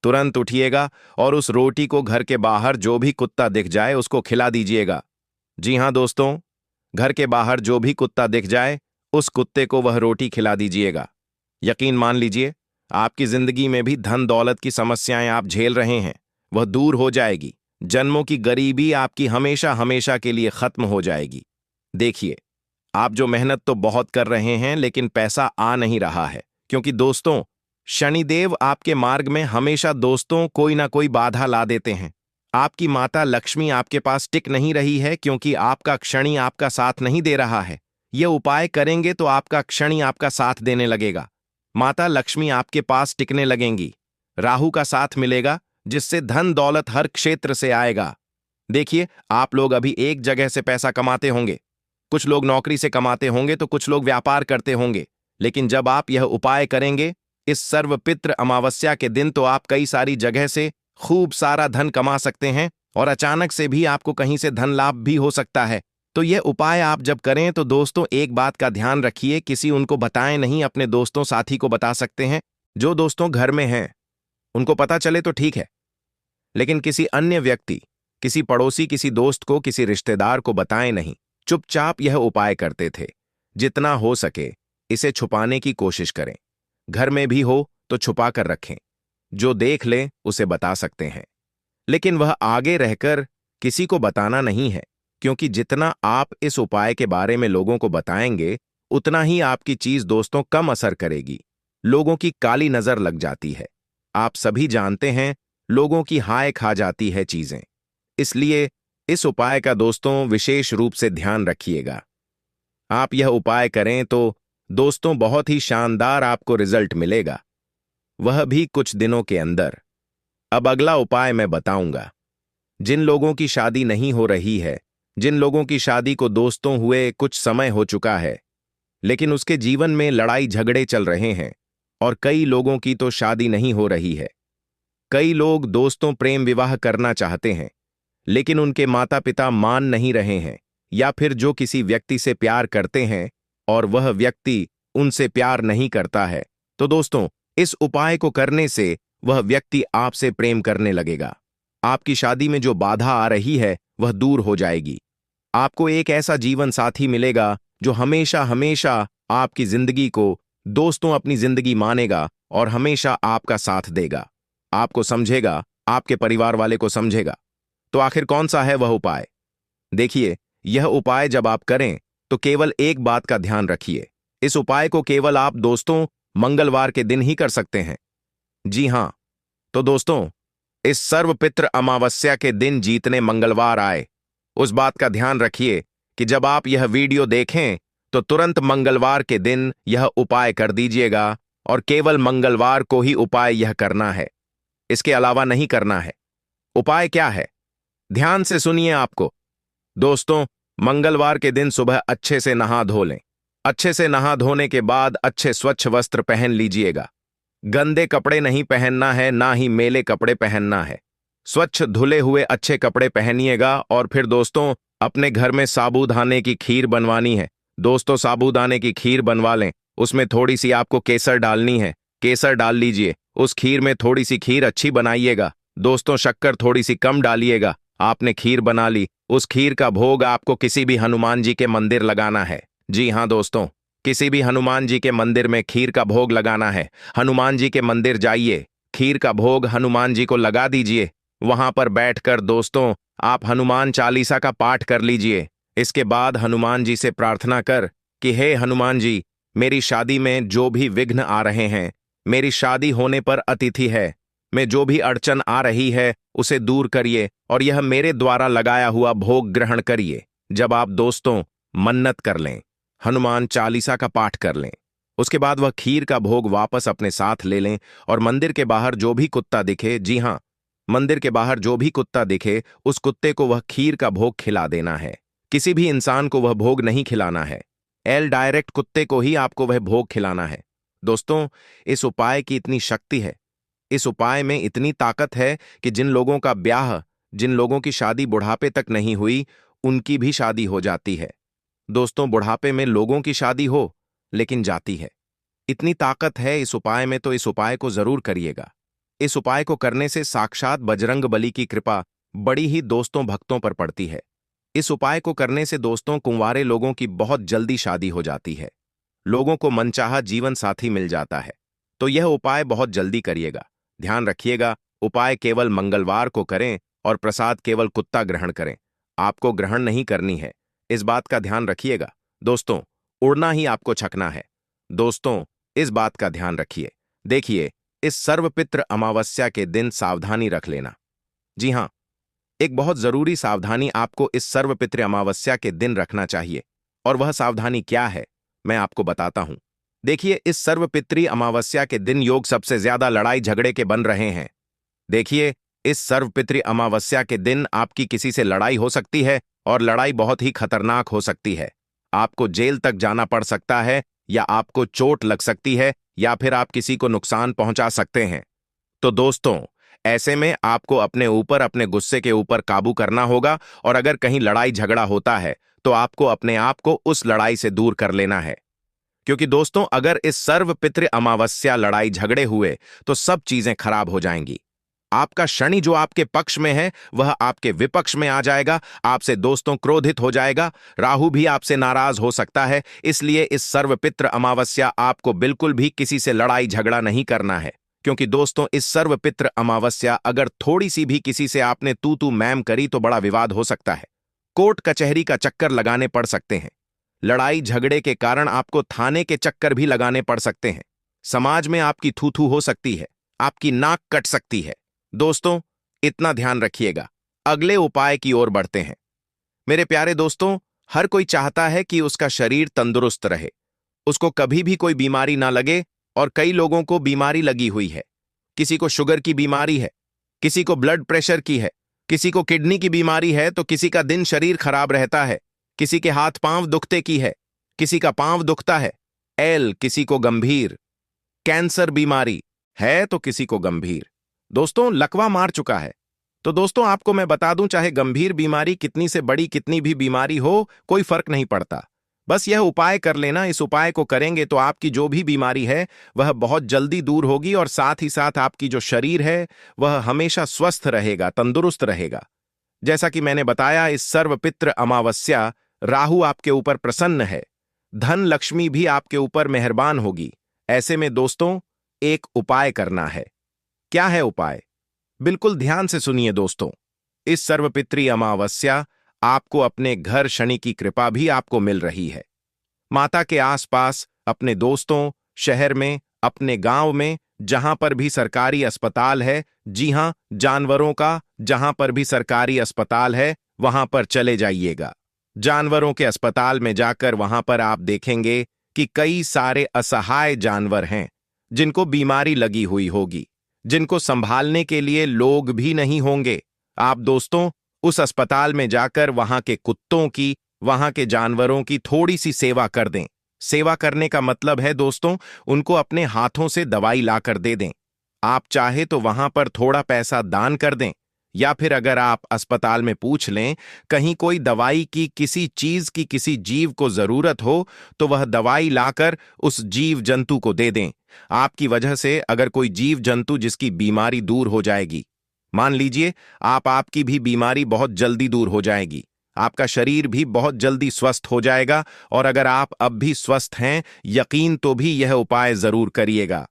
तुरंत उठिएगा और उस रोटी को घर के बाहर जो भी कुत्ता दिख जाए उसको खिला दीजिएगा। जी हां दोस्तों, घर के बाहर जो भी कुत्ता दिख जाए उस कुत्ते को वह रोटी खिला दीजिएगा। यकीन मान लीजिए, आपकी जिंदगी में भी धन दौलत की समस्याएं आप झेल रहे हैं, वह दूर हो जाएगी। जन्मों की गरीबी आपकी हमेशा हमेशा के लिए खत्म हो जाएगी। देखिए, आप जो मेहनत तो बहुत कर रहे हैं, लेकिन पैसा आ नहीं रहा है, क्योंकि दोस्तों, शनिदेव आपके मार्ग में हमेशा दोस्तों कोई ना कोई बाधा ला देते हैं। आपकी माता लक्ष्मी आपके पास टिक नहीं रही है, क्योंकि आपका शनि आपका साथ नहीं दे रहा है। यह उपाय करेंगे तो आपका शनि आपका साथ देने लगेगा। माता लक्ष्मी आपके पास टिकने लगेंगी। राहु का साथ मिलेगा, जिससे धन दौलत हर क्षेत्र से आएगा। देखिए, आप लोग अभी एक जगह से पैसा कमाते होंगे, कुछ लोग नौकरी से कमाते होंगे, तो कुछ लोग व्यापार करते होंगे। लेकिन जब आप यह उपाय करेंगे इस सर्वपितृ अमावस्या के दिन, तो आप कई सारी जगह से खूब सारा धन कमा सकते हैं, और अचानक से भी आपको कहीं से धन लाभ भी हो सकता है। तो यह उपाय आप जब करें तो दोस्तों एक बात का ध्यान रखिए, किसी उनको बताएं नहीं, अपने दोस्तों साथी को बता सकते हैं। जो दोस्तों घर में हैं उनको पता चले तो ठीक है, लेकिन किसी अन्य व्यक्ति, किसी पड़ोसी, किसी दोस्त को, किसी रिश्तेदार को बताएं नहीं। चुपचाप यह उपाय करते थे। जितना हो सके इसे छुपाने की कोशिश करें। घर में भी हो तो छुपा कर रखें। जो देख ले उसे बता सकते हैं, लेकिन वह आगे रहकर किसी को बताना नहीं है, क्योंकि जितना आप इस उपाय के बारे में लोगों को बताएंगे उतना ही आपकी चीज दोस्तों कम असर करेगी। लोगों की काली नजर लग जाती है। आप सभी जानते हैं, लोगों की हाय खा जाती है चीजें। इसलिए इस उपाय का दोस्तों विशेष रूप से ध्यान रखिएगा। आप यह उपाय करें तो दोस्तों बहुत ही शानदार आपको रिजल्ट मिलेगा, वह भी कुछ दिनों के अंदर। अब अगला उपाय मैं बताऊंगा। जिन लोगों की शादी नहीं हो रही है, जिन लोगों की शादी को दोस्तों हुए कुछ समय हो चुका है, लेकिन उसके जीवन में लड़ाई झगड़े चल रहे हैं, और कई लोगों की तो शादी नहीं हो रही है। कई लोग दोस्तों प्रेम विवाह करना चाहते हैं, लेकिन उनके माता पिता मान नहीं रहे हैं, या फिर जो किसी व्यक्ति से प्यार करते हैं और वह व्यक्ति उनसे प्यार नहीं करता है, तो दोस्तों इस उपाय को करने से वह व्यक्ति आपसे प्रेम करने लगेगा। आपकी शादी में जो बाधा आ रही है वह दूर हो जाएगी। आपको एक ऐसा जीवन साथी मिलेगा जो हमेशा हमेशा आपकी जिंदगी को दोस्तों अपनी जिंदगी मानेगा और हमेशा आपका साथ देगा, आपको समझेगा, आपके परिवार वाले को समझेगा। तो आखिर कौन सा है वह उपाय? देखिए, यह उपाय जब आप करें तो केवल एक बात का ध्यान रखिए। इस उपाय को केवल आप दोस्तों मंगलवार के दिन ही कर सकते हैं। जी हां, तो दोस्तों इस सर्वपित्र अमावस्या के दिन जीतने मंगलवार आए, उस बात का ध्यान रखिए कि जब आप यह वीडियो देखें तो तुरंत मंगलवार के दिन यह उपाय कर दीजिएगा, और केवल मंगलवार को ही उपाय यह करना है, इसके अलावा नहीं करना है। उपाय क्या है? ध्यान से सुनिए आपको। दोस्तों, मंगलवार के दिन सुबह अच्छे से नहा धो लें। अच्छे से नहा धोने के बाद अच्छे स्वच्छ वस्त्र पहन लीजिएगा। गंदे कपड़े नहीं पहनना है, ना ही मेले कपड़े पहनना है। स्वच्छ धुले हुए अच्छे कपड़े पहनिएगा, और फिर दोस्तों अपने घर में साबूदाने की खीर बनवानी है। दोस्तों साबूदाने की खीर बनवा लें, उसमें थोड़ी सी आपको केसर डालनी है, केसर डाल लीजिए। उस खीर में थोड़ी सी खीर अच्छी बनाइएगा। दोस्तों शक्कर थोड़ी सी कम डालिएगा। आपने खीर बना ली, उस खीर का भोग आपको किसी भी हनुमान जी के मंदिर लगाना है। जी हां दोस्तों, किसी भी हनुमान जी के मंदिर में खीर का भोग लगाना है। हनुमान जी के मंदिर जाइए, खीर का भोग हनुमान जी को लगा दीजिए। वहां पर बैठकर दोस्तों आप हनुमान चालीसा का पाठ कर लीजिए। इसके बाद हनुमान जी से प्रार्थना कर कि हे हनुमान जी, मेरी शादी में जो भी विघ्न आ रहे हैं, मेरी शादी होने पर अतिथि है, में जो भी अड़चन आ रही है उसे दूर करिए, और यह मेरे द्वारा लगाया हुआ भोग ग्रहण करिए। जब आप दोस्तों मन्नत कर लें, हनुमान चालीसा का पाठ कर लें, उसके बाद वह खीर का भोग वापस अपने साथ ले लें, और मंदिर के बाहर जो भी कुत्ता दिखे, जी हां, मंदिर के बाहर जो भी कुत्ता दिखे उस कुत्ते को वह खीर का भोग खिला देना है। किसी भी इंसान को वह भोग नहीं खिलाना है, डायरेक्ट कुत्ते को ही आपको वह भोग खिलाना है। दोस्तों इस उपाय की इतनी शक्ति है, इस उपाय में इतनी ताकत है कि जिन लोगों का ब्याह, जिन लोगों की शादी बुढ़ापे तक नहीं हुई, उनकी भी शादी हो जाती है। दोस्तों बुढ़ापे में लोगों की शादी हो लेकिन जाती है। इतनी ताकत है इस उपाय में, तो इस उपाय को जरूर करिएगा। इस उपाय को करने से साक्षात बजरंग बली की कृपा बड़ी ही दोस्तों भक्तों पर पड़ती है। इस उपाय को करने से दोस्तों कुंवारे लोगों की बहुत जल्दी शादी हो जाती है, लोगों को मनचाहा जीवन साथी मिल जाता है। तो यह उपाय बहुत जल्दी करिएगा। ध्यान रखिएगा, उपाय केवल मंगलवार को करें, और प्रसाद केवल कुत्ता ग्रहण करें, आपको ग्रहण नहीं करनी है। इस बात का ध्यान रखिएगा। दोस्तों उड़ना ही आपको छकना है। दोस्तों इस बात का ध्यान रखिए। देखिए, इस सर्वपित्र अमावस्या के दिन सावधानी रख लेना। जी हां, एक बहुत जरूरी सावधानी आपको इस सर्वपित्र अमावस्या के दिन रखना चाहिए, और वह सावधानी क्या है मैं आपको बताता हूं। देखिए, इस सर्वपित्री अमावस्या के दिन योग सबसे ज्यादा लड़ाई झगड़े के बन रहे हैं। देखिए, इस सर्वपित्री अमावस्या के दिन आपकी किसी से लड़ाई हो सकती है, और लड़ाई बहुत ही खतरनाक हो सकती है। आपको जेल तक जाना पड़ सकता है, या आपको चोट लग सकती है, या फिर आप किसी को नुकसान पहुंचा सकते हैं। तो दोस्तों ऐसे में आपको अपने ऊपर, अपने गुस्से के ऊपर काबू करना होगा, और अगर कहीं लड़ाई झगड़ा होता है तो आपको अपने आप को उस लड़ाई से दूर कर लेना है। क्योंकि दोस्तों अगर इस सर्वपित्र अमावस्या लड़ाई झगड़े हुए तो सब चीजें खराब हो जाएंगी। आपका शनि जो आपके पक्ष में है वह आपके विपक्ष में आ जाएगा। आपसे दोस्तों क्रोधित हो जाएगा। राहु भी आपसे नाराज हो सकता है। इसलिए इस सर्वपित्र अमावस्या आपको बिल्कुल भी किसी से लड़ाई झगड़ा नहीं करना है, क्योंकि दोस्तों इस सर्वपित्र अमावस्या अगर थोड़ी सी भी किसी से आपने तू मैम करी तो बड़ा विवाद हो सकता है। कोर्ट कचहरी का चक्कर लगाने पड़ सकते हैं। लड़ाई झगड़े के कारण आपको थाने के चक्कर भी लगाने पड़ सकते हैं। समाज में आपकी थू हो सकती है, आपकी नाक कट सकती है। दोस्तों इतना ध्यान रखिएगा। अगले उपाय की ओर बढ़ते हैं। मेरे प्यारे दोस्तों, हर कोई चाहता है कि उसका शरीर तंदुरुस्त रहे, उसको कभी भी कोई बीमारी ना लगे, और कई लोगों को बीमारी लगी हुई है। किसी को शुगर की बीमारी है, किसी को ब्लड प्रेशर की है, किसी को किडनी की बीमारी है, तो किसी का दिन शरीर खराब रहता है, किसी के हाथ पांव दुखते की है, किसी का पांव दुखता है। किसी को गंभीर कैंसर बीमारी है तो किसी को गंभीर दोस्तों लकवा मार चुका है। तो दोस्तों आपको मैं बता दूं, चाहे गंभीर बीमारी कितनी से बड़ी कितनी भी बीमारी हो, कोई फर्क नहीं पड़ता। बस यह उपाय कर लेना। इस उपाय को करेंगे तो आपकी जो भी बीमारी है वह बहुत जल्दी दूर होगी, और साथ ही साथ आपकी जो शरीर है वह हमेशा स्वस्थ रहेगा, तंदुरुस्त रहेगा। जैसा कि मैंने बताया, इस सर्वपित्र अमावस्या राहु आपके ऊपर प्रसन्न है, धन लक्ष्मी भी आपके ऊपर मेहरबान होगी। ऐसे में दोस्तों एक उपाय करना है। क्या है उपाय? बिल्कुल ध्यान से सुनिए दोस्तों। इस सर्वपित्री अमावस्या आपको अपने घर शनि की कृपा भी आपको मिल रही है। माता के आसपास, अपने दोस्तों, शहर में, अपने गांव में, जहां पर भी सरकारी अस्पताल है, जी हां, जानवरों का जहां पर भी सरकारी अस्पताल है वहां पर चले जाइएगा। जानवरों के अस्पताल में जाकर वहां पर आप देखेंगे कि कई सारे असहाय जानवर हैं जिनको बीमारी लगी हुई होगी, जिनको संभालने के लिए लोग भी नहीं होंगे। आप दोस्तों उस अस्पताल में जाकर वहां के कुत्तों की, वहां के जानवरों की थोड़ी सी सेवा कर दें। सेवा करने का मतलब है दोस्तों, उनको अपने हाथों से दवाई लाकर दे दें। आप चाहे तो वहां पर थोड़ा पैसा दान कर दें, या फिर अगर आप अस्पताल में पूछ लें कहीं कोई दवाई की, किसी चीज की, किसी जीव को जरूरत हो, तो वह दवाई लाकर उस जीव जंतु को दे दें। आपकी वजह से अगर कोई जीव जंतु जिसकी बीमारी दूर हो जाएगी, मान लीजिए आपकी भी बीमारी बहुत जल्दी दूर हो जाएगी, आपका शरीर भी बहुत जल्दी स्वस्थ हो जाएगा। और अगर आप अब भी स्वस्थ हैं, यकीन तो भी यह उपाय जरूर करिएगा।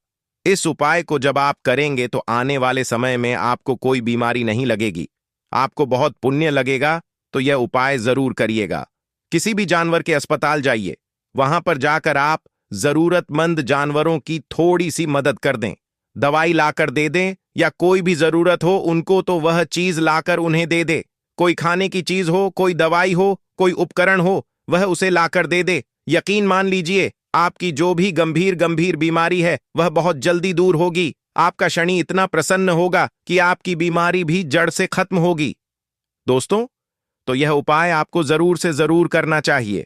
इस उपाय को जब आप करेंगे तो आने वाले समय में आपको कोई बीमारी नहीं लगेगी, आपको बहुत पुण्य लगेगा। तो यह उपाय जरूर करिएगा। किसी भी जानवर के अस्पताल जाइए, वहां पर जाकर आप जरूरतमंद जानवरों की थोड़ी सी मदद कर दें, दवाई लाकर दे दें, या कोई भी जरूरत हो उनको तो वह चीज लाकर उन्हें दे दे। कोई खाने की चीज हो, कोई दवाई हो, कोई उपकरण हो, वह उसे लाकर दे दे। यकीन मान लीजिए आपकी जो भी गंभीर गंभीर बीमारी है वह बहुत जल्दी दूर होगी। आपका शनि इतना प्रसन्न होगा कि आपकी बीमारी भी जड़ से खत्म होगी। दोस्तों तो यह उपाय आपको जरूर से जरूर करना चाहिए।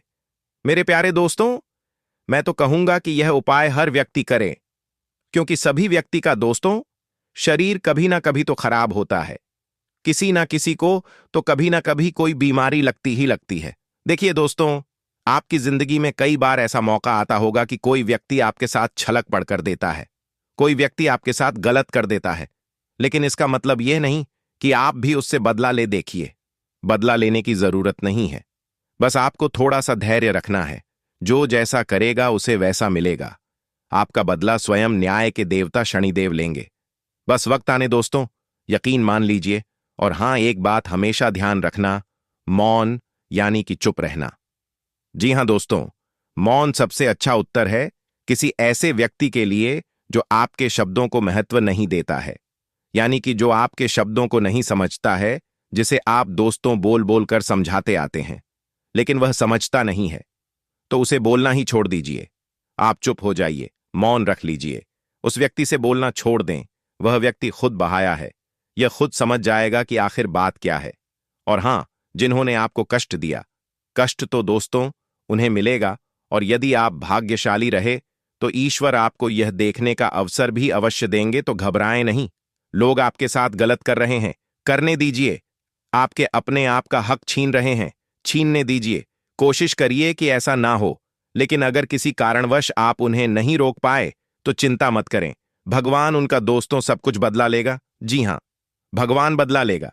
मेरे प्यारे दोस्तों, मैं तो कहूंगा कि यह उपाय हर व्यक्ति करे, क्योंकि सभी व्यक्ति का दोस्तों शरीर कभी ना कभी तो खराब होता है। किसी ना किसी को तो कभी ना कभी कोई बीमारी लगती ही लगती है। देखिए दोस्तों, आपकी जिंदगी में कई बार ऐसा मौका आता होगा कि कोई व्यक्ति आपके साथ छलक पढ़कर देता है, कोई व्यक्ति आपके साथ गलत कर देता है, लेकिन इसका मतलब यह नहीं कि आप भी उससे बदला ले। देखिए, बदला लेने की जरूरत नहीं है, बस आपको थोड़ा सा धैर्य रखना है। जो जैसा करेगा उसे वैसा मिलेगा। आपका बदला स्वयं न्याय के देवता शनिदेव लेंगे। बस वक्त आने दोस्तों, यकीन मान लीजिए। और हां, एक बात हमेशा ध्यान रखना, मौन यानी कि चुप रहना। जी हां दोस्तों, मौन सबसे अच्छा उत्तर है किसी ऐसे व्यक्ति के लिए जो आपके शब्दों को महत्व नहीं देता है, यानी कि जो आपके शब्दों को नहीं समझता है, जिसे आप दोस्तों बोल बोल कर समझाते आते हैं लेकिन वह समझता नहीं है, तो उसे बोलना ही छोड़ दीजिए। आप चुप हो जाइए, मौन रख लीजिए। उस व्यक्ति से बोलना छोड़ दें। वह व्यक्ति खुद बहाया है, यह खुद समझ जाएगा कि आखिर बात क्या है। और हां, जिन्होंने आपको कष्ट दिया, कष्ट तो दोस्तों उन्हें मिलेगा, और यदि आप भाग्यशाली रहे तो ईश्वर आपको यह देखने का अवसर भी अवश्य देंगे। तो घबराएं नहीं। लोग आपके साथ गलत कर रहे हैं, करने दीजिए। आपके अपने आप का हक छीन रहे हैं, छीनने दीजिए। कोशिश करिए कि ऐसा ना हो, लेकिन अगर किसी कारणवश आप उन्हें नहीं रोक पाए तो चिंता मत करें, भगवान उनका दोस्तों सब कुछ बदला लेगा। जी हां, भगवान बदला लेगा।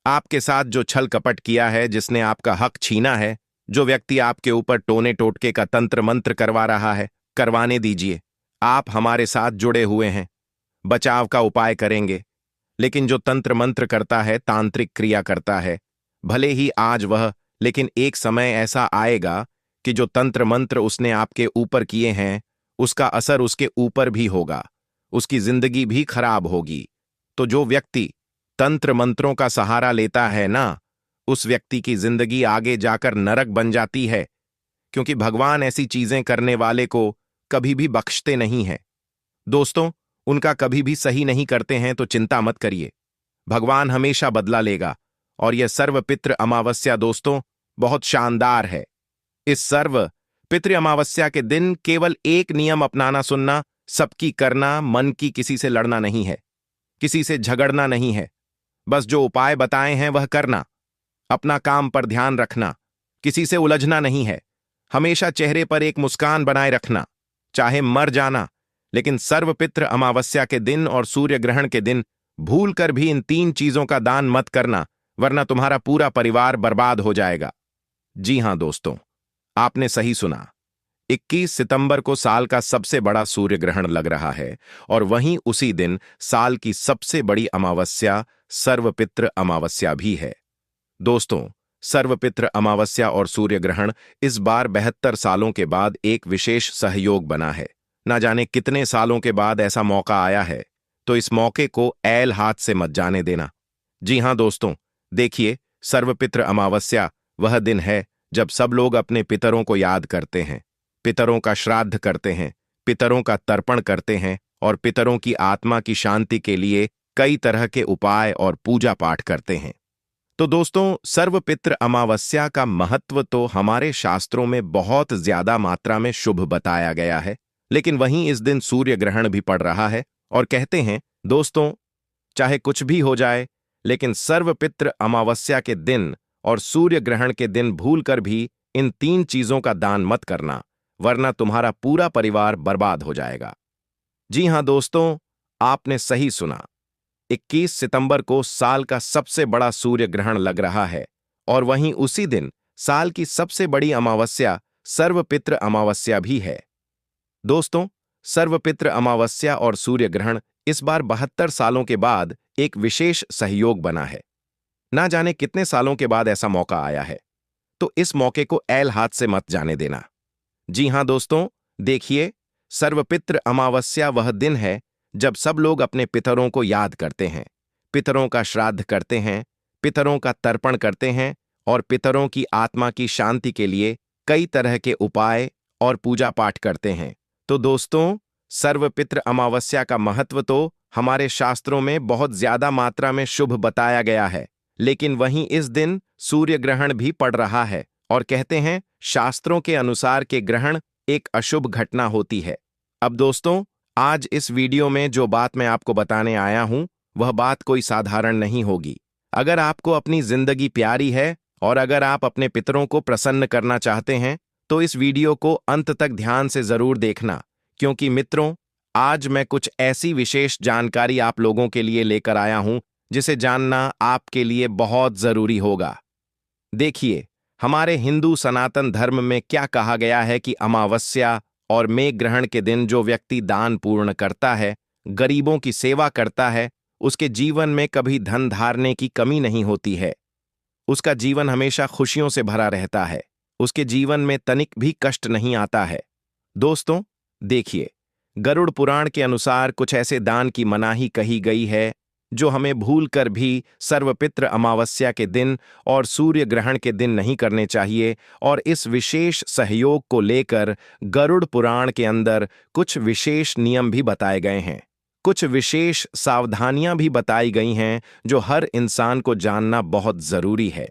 आपके साथ जो छल कपट किया है, जिसने आपका हक छीना है, जो व्यक्ति आपके ऊपर टोने टोटके का तंत्र मंत्र करवा रहा है, करवाने दीजिए। आप हमारे साथ जुड़े हुए हैं, बचाव का उपाय करेंगे। लेकिन जो तंत्र मंत्र करता है, तांत्रिक क्रिया करता है, भले ही आज वह, लेकिन एक समय ऐसा आएगा कि जो तंत्र मंत्र उसने आपके ऊपर किए हैं, उसका असर उसके ऊपर भी होगा, उसकी जिंदगी भी खराब होगी। तो जो व्यक्ति तंत्र मंत्रों का सहारा लेता है ना, उस व्यक्ति की जिंदगी आगे जाकर नरक बन जाती है, क्योंकि भगवान ऐसी चीजें करने वाले को कभी भी बख्शते नहीं हैं। दोस्तों, उनका कभी भी सही नहीं करते हैं, तो चिंता मत करिए, भगवान हमेशा बदला लेगा। और यह सर्वपित्र अमावस्या दोस्तों बहुत शानदार है। इस सर्व पितृ अमावस्या के दिन केवल एक नियम अपनाना सुनना, सबकी करना, मन की किसी से लड़ना नहीं है, किसी से झगड़ना नहीं है। बस जो उपाय बताए हैं वह करना, अपना काम पर ध्यान रखना, किसी से उलझना नहीं है, हमेशा चेहरे पर एक मुस्कान बनाए रखना, चाहे मर जाना। लेकिन सर्वपित्र अमावस्या के दिन और सूर्य ग्रहण के दिन भूल कर भी इन 3 चीजों का दान मत करना, वरना तुम्हारा पूरा परिवार बर्बाद हो जाएगा। जी हां दोस्तों, आपने सही सुना। 21 सितंबर को साल का सबसे बड़ा सूर्य ग्रहण लग रहा है, और वहीं उसी दिन साल की सबसे बड़ी अमावस्या सर्वपित्र अमावस्या भी है। दोस्तों, सर्वपित्र अमावस्या और सूर्य ग्रहण इस बार 72 सालों के बाद एक विशेष सहयोग बना है। ना जाने कितने सालों के बाद ऐसा मौका आया है, तो इस मौके को ऐल हाथ से मत जाने देना। जी हां दोस्तों, देखिए, सर्वपित्र अमावस्या वह दिन है जब सब लोग अपने पितरों को याद करते हैं, पितरों का श्राद्ध करते हैं, पितरों का तर्पण करते हैं, और पितरों की आत्मा की शांति के लिए कई तरह के उपाय और पूजा पाठ करते हैं। तो दोस्तों, सर्वपित्र अमावस्या का महत्व तो हमारे शास्त्रों में बहुत ज्यादा मात्रा में शुभ बताया गया है, लेकिन वहीं इस दिन सूर्य ग्रहण भी पड़ रहा है, और कहते हैं दोस्तों, चाहे कुछ भी हो जाए, लेकिन सर्वपित्र अमावस्या के दिन और सूर्य ग्रहण के दिन भूलकर भी इन 3 चीजों का दान मत करना, वरना तुम्हारा पूरा परिवार बर्बाद हो जाएगा। जी हां दोस्तों, आपने सही सुना। 21 सितंबर को साल का सबसे बड़ा सूर्य ग्रहण लग रहा है, और वहीं उसी दिन साल की सबसे बड़ी अमावस्या सर्वपित्र अमावस्या भी है। दोस्तों, सर्वपित्र अमावस्या और सूर्य ग्रहण इस बार 72 सालों के बाद एक विशेष सहयोग बना है। ना जाने कितने सालों के बाद ऐसा मौका आया है, तो इस मौके को ऐल हाथ से मत जाने देना। जी हां दोस्तों, देखिए, सर्वपित्र अमावस्या वह दिन है जब सब लोग अपने पितरों को याद करते हैं, पितरों का श्राद्ध करते हैं, पितरों का तर्पण करते हैं, और पितरों की आत्मा की शांति के लिए कई तरह के उपाय और पूजा पाठ करते हैं। तो दोस्तों, सर्वपित्र अमावस्या का महत्व तो हमारे शास्त्रों में बहुत ज्यादा मात्रा में शुभ बताया गया है, लेकिन वहीं इस दिन सूर्य ग्रहण भी पड़ रहा है, और कहते हैं शास्त्रों के अनुसार के ग्रहण एक अशुभ घटना होती है। अब दोस्तों, आज इस वीडियो में जो बात मैं आपको बताने आया हूं, वह बात कोई साधारण नहीं होगी। अगर आपको अपनी जिंदगी प्यारी है और अगर आप अपने पितरों को प्रसन्न करना चाहते हैं, तो इस वीडियो को अंत तक ध्यान से जरूर देखना, क्योंकि मित्रों, आज मैं कुछ ऐसी विशेष जानकारी आप लोगों के लिए लेकर आया हूं जिसे जानना आपके लिए बहुत जरूरी होगा। देखिए, हमारे हिंदू सनातन धर्म में क्या कहा गया है कि अमावस्या और मेघ ग्रहण के दिन जो व्यक्ति दान पूर्ण करता है, गरीबों की सेवा करता है, उसके जीवन में कभी धन धारने की कमी नहीं होती है। उसका जीवन हमेशा खुशियों से भरा रहता है, उसके जीवन में तनिक भी कष्ट नहीं आता है। दोस्तों, देखिए, गरुड़ पुराण के अनुसार कुछ ऐसे दान की मनाही कही गई है जो हमें भूलकर भी सर्वपित्र अमावस्या के दिन और सूर्य ग्रहण के दिन नहीं करने चाहिए। और इस विशेष सहयोग को लेकर गरुड़ पुराण के अंदर कुछ विशेष नियम भी बताए गए हैं, कुछ विशेष सावधानियां भी बताई गई हैं जो हर इंसान को जानना बहुत जरूरी है।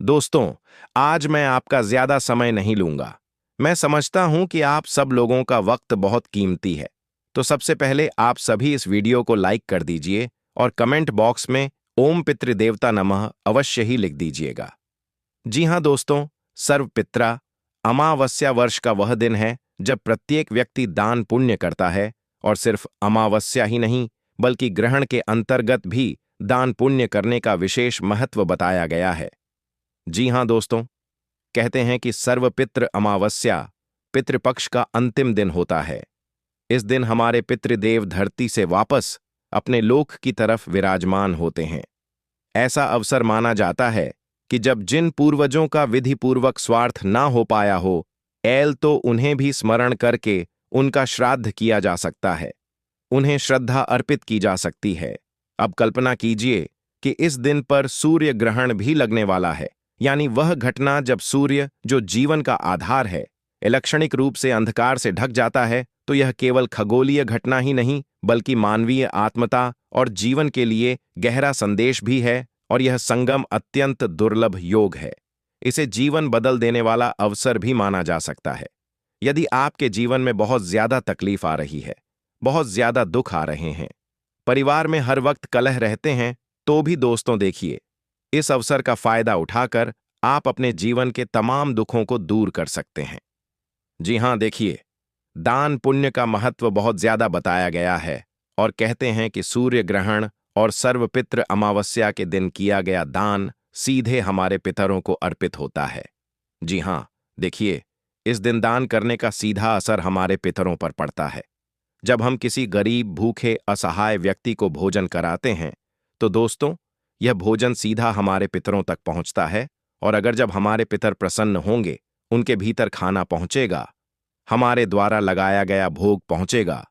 दोस्तों, आज मैं आपका ज्यादा समय नहीं लूंगा। मैं समझता हूं कि आप सब लोगों का वक्त बहुत कीमती है, तो सबसे पहले आप सभी इस वीडियो को लाइक कर दीजिए और कमेंट बॉक्स में ओम पितृदेवता नमः अवश्य ही लिख दीजिएगा। जी हां दोस्तों, सर्वपित्रा अमावस्या वर्ष का वह दिन है जब प्रत्येक व्यक्ति दान पुण्य करता है, और सिर्फ अमावस्या ही नहीं बल्कि ग्रहण के अंतर्गत भी दान पुण्य करने का विशेष महत्व बताया गया है। जी हाँ दोस्तों, कहते हैं कि सर्वपितृ अमावस्या पितृपक्ष का अंतिम दिन होता है। इस दिन हमारे पितृदेव धरती से वापस अपने लोक की तरफ विराजमान होते हैं। ऐसा अवसर माना जाता है कि जब जिन पूर्वजों का विधिपूर्वक स्वार्थ ना हो पाया हो, तो उन्हें भी स्मरण करके उनका श्राद्ध किया जा सकता है, उन्हें श्रद्धा अर्पित की जा सकती है। अब कल्पना कीजिए कि इस दिन पर सूर्य ग्रहण भी लगने वाला है, यानी वह घटना जब सूर्य, जो जीवन का आधार है, इलक्षणिक रूप से अंधकार से ढक जाता है। तो यह केवल खगोलीय घटना ही नहीं, बल्कि मानवीय आत्मता और जीवन के लिए गहरा संदेश भी है, और यह संगम अत्यंत दुर्लभ योग है। इसे जीवन बदल देने वाला अवसर भी माना जा सकता है। यदि आपके जीवन में बहुत ज्यादा तकलीफ आ रही है, बहुत ज्यादा दुख आ रहे हैं, परिवार में हर वक्त कलह रहते हैं, तो भी दोस्तों देखिए, इस अवसर का फायदा उठाकर आप अपने जीवन के तमाम दुखों को दूर कर सकते हैं। जी हां, देखिए, दान पुण्य का महत्व बहुत ज्यादा बताया गया है, और कहते हैं कि सूर्य ग्रहण और सर्वपितृ अमावस्या के दिन किया गया दान सीधे हमारे पितरों को अर्पित होता है। जी हां, देखिए, इस दिन दान करने का सीधा असर हमारे पितरों पर पड़ता है। जब हम किसी गरीब, भूखे, असहाय व्यक्ति को भोजन कराते हैं, तो दोस्तों, यह भोजन सीधा हमारे पितरों तक पहुंचता है, और अगर जब हमारे पितर प्रसन्न होंगे, उनके भीतर खाना पहुंचेगा, हमारे द्वारा लगाया गया भोग पहुंचेगा,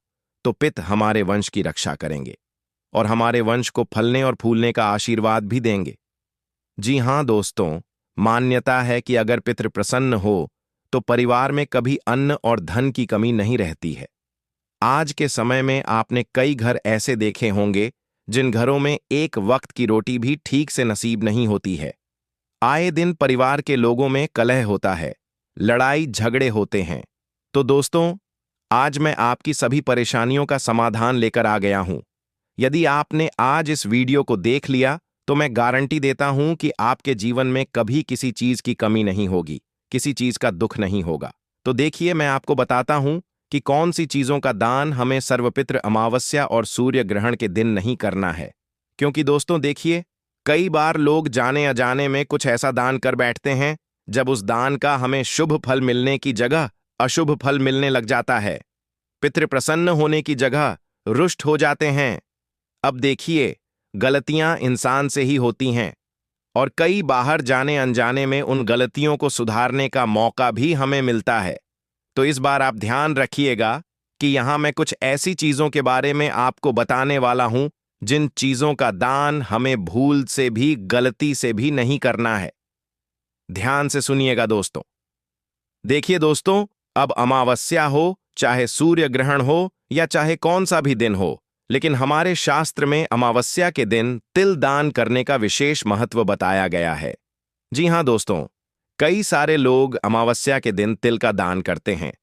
तो पित हमारे वंश की रक्षा करेंगे और हमारे वंश को फलने और फूलने का आशीर्वाद भी देंगे। जी हां दोस्तों, मान्यता है कि अगर पितृ प्रसन्न हो तो परिवार में कभी अन्न और धन की कमी नहीं रहती है। आज के समय में आपने कई घर ऐसे देखे होंगे जिन घरों में एक वक्त की रोटी भी ठीक से नसीब नहीं होती है। आए दिन परिवार के लोगों में कलह होता है, लड़ाई झगड़े होते हैं। तो दोस्तों, आज मैं आपकी सभी परेशानियों का समाधान लेकर आ गया हूं। यदि आपने आज इस वीडियो को देख लिया, तो मैं गारंटी देता हूं कि आपके जीवन में कभी किसी चीज की कमी नहीं होगी, किसी चीज का दुख नहीं होगा। तो देखिए, मैं आपको बताता हूं कि कौन सी चीजों का दान हमें सर्वपितृ अमावस्या और सूर्य ग्रहण के दिन नहीं करना है। क्योंकि दोस्तों देखिए, कई बार लोग जाने अजाने में कुछ ऐसा दान कर बैठते हैं, जब उस दान का हमें शुभ फल मिलने की जगह अशुभ फल मिलने लग जाता है। पितृ प्रसन्न होने की जगह रुष्ट हो जाते हैं। अब देखिए, गलतियां इंसान से ही होती हैं, और कई बाहर जाने अनजाने में उन गलतियों को सुधारने का मौका भी हमें मिलता है। तो इस बार आप ध्यान रखिएगा कि यहां मैं कुछ ऐसी चीजों के बारे में आपको बताने वाला हूं, जिन चीजों का दान हमें भूल से भी, गलती से भी नहीं करना है। ध्यान से सुनिएगा दोस्तों। देखिए दोस्तों, अब अमावस्या हो, चाहे सूर्य ग्रहण हो, या चाहे कौन सा भी दिन हो, लेकिन हमारे शास्त्र में अमावस्या के दिन तिल दान करने का विशेष महत्व बताया गया है। जी हां दोस्तों, कई सारे लोग अमावस्या के दिन तिल का दान करते हैं,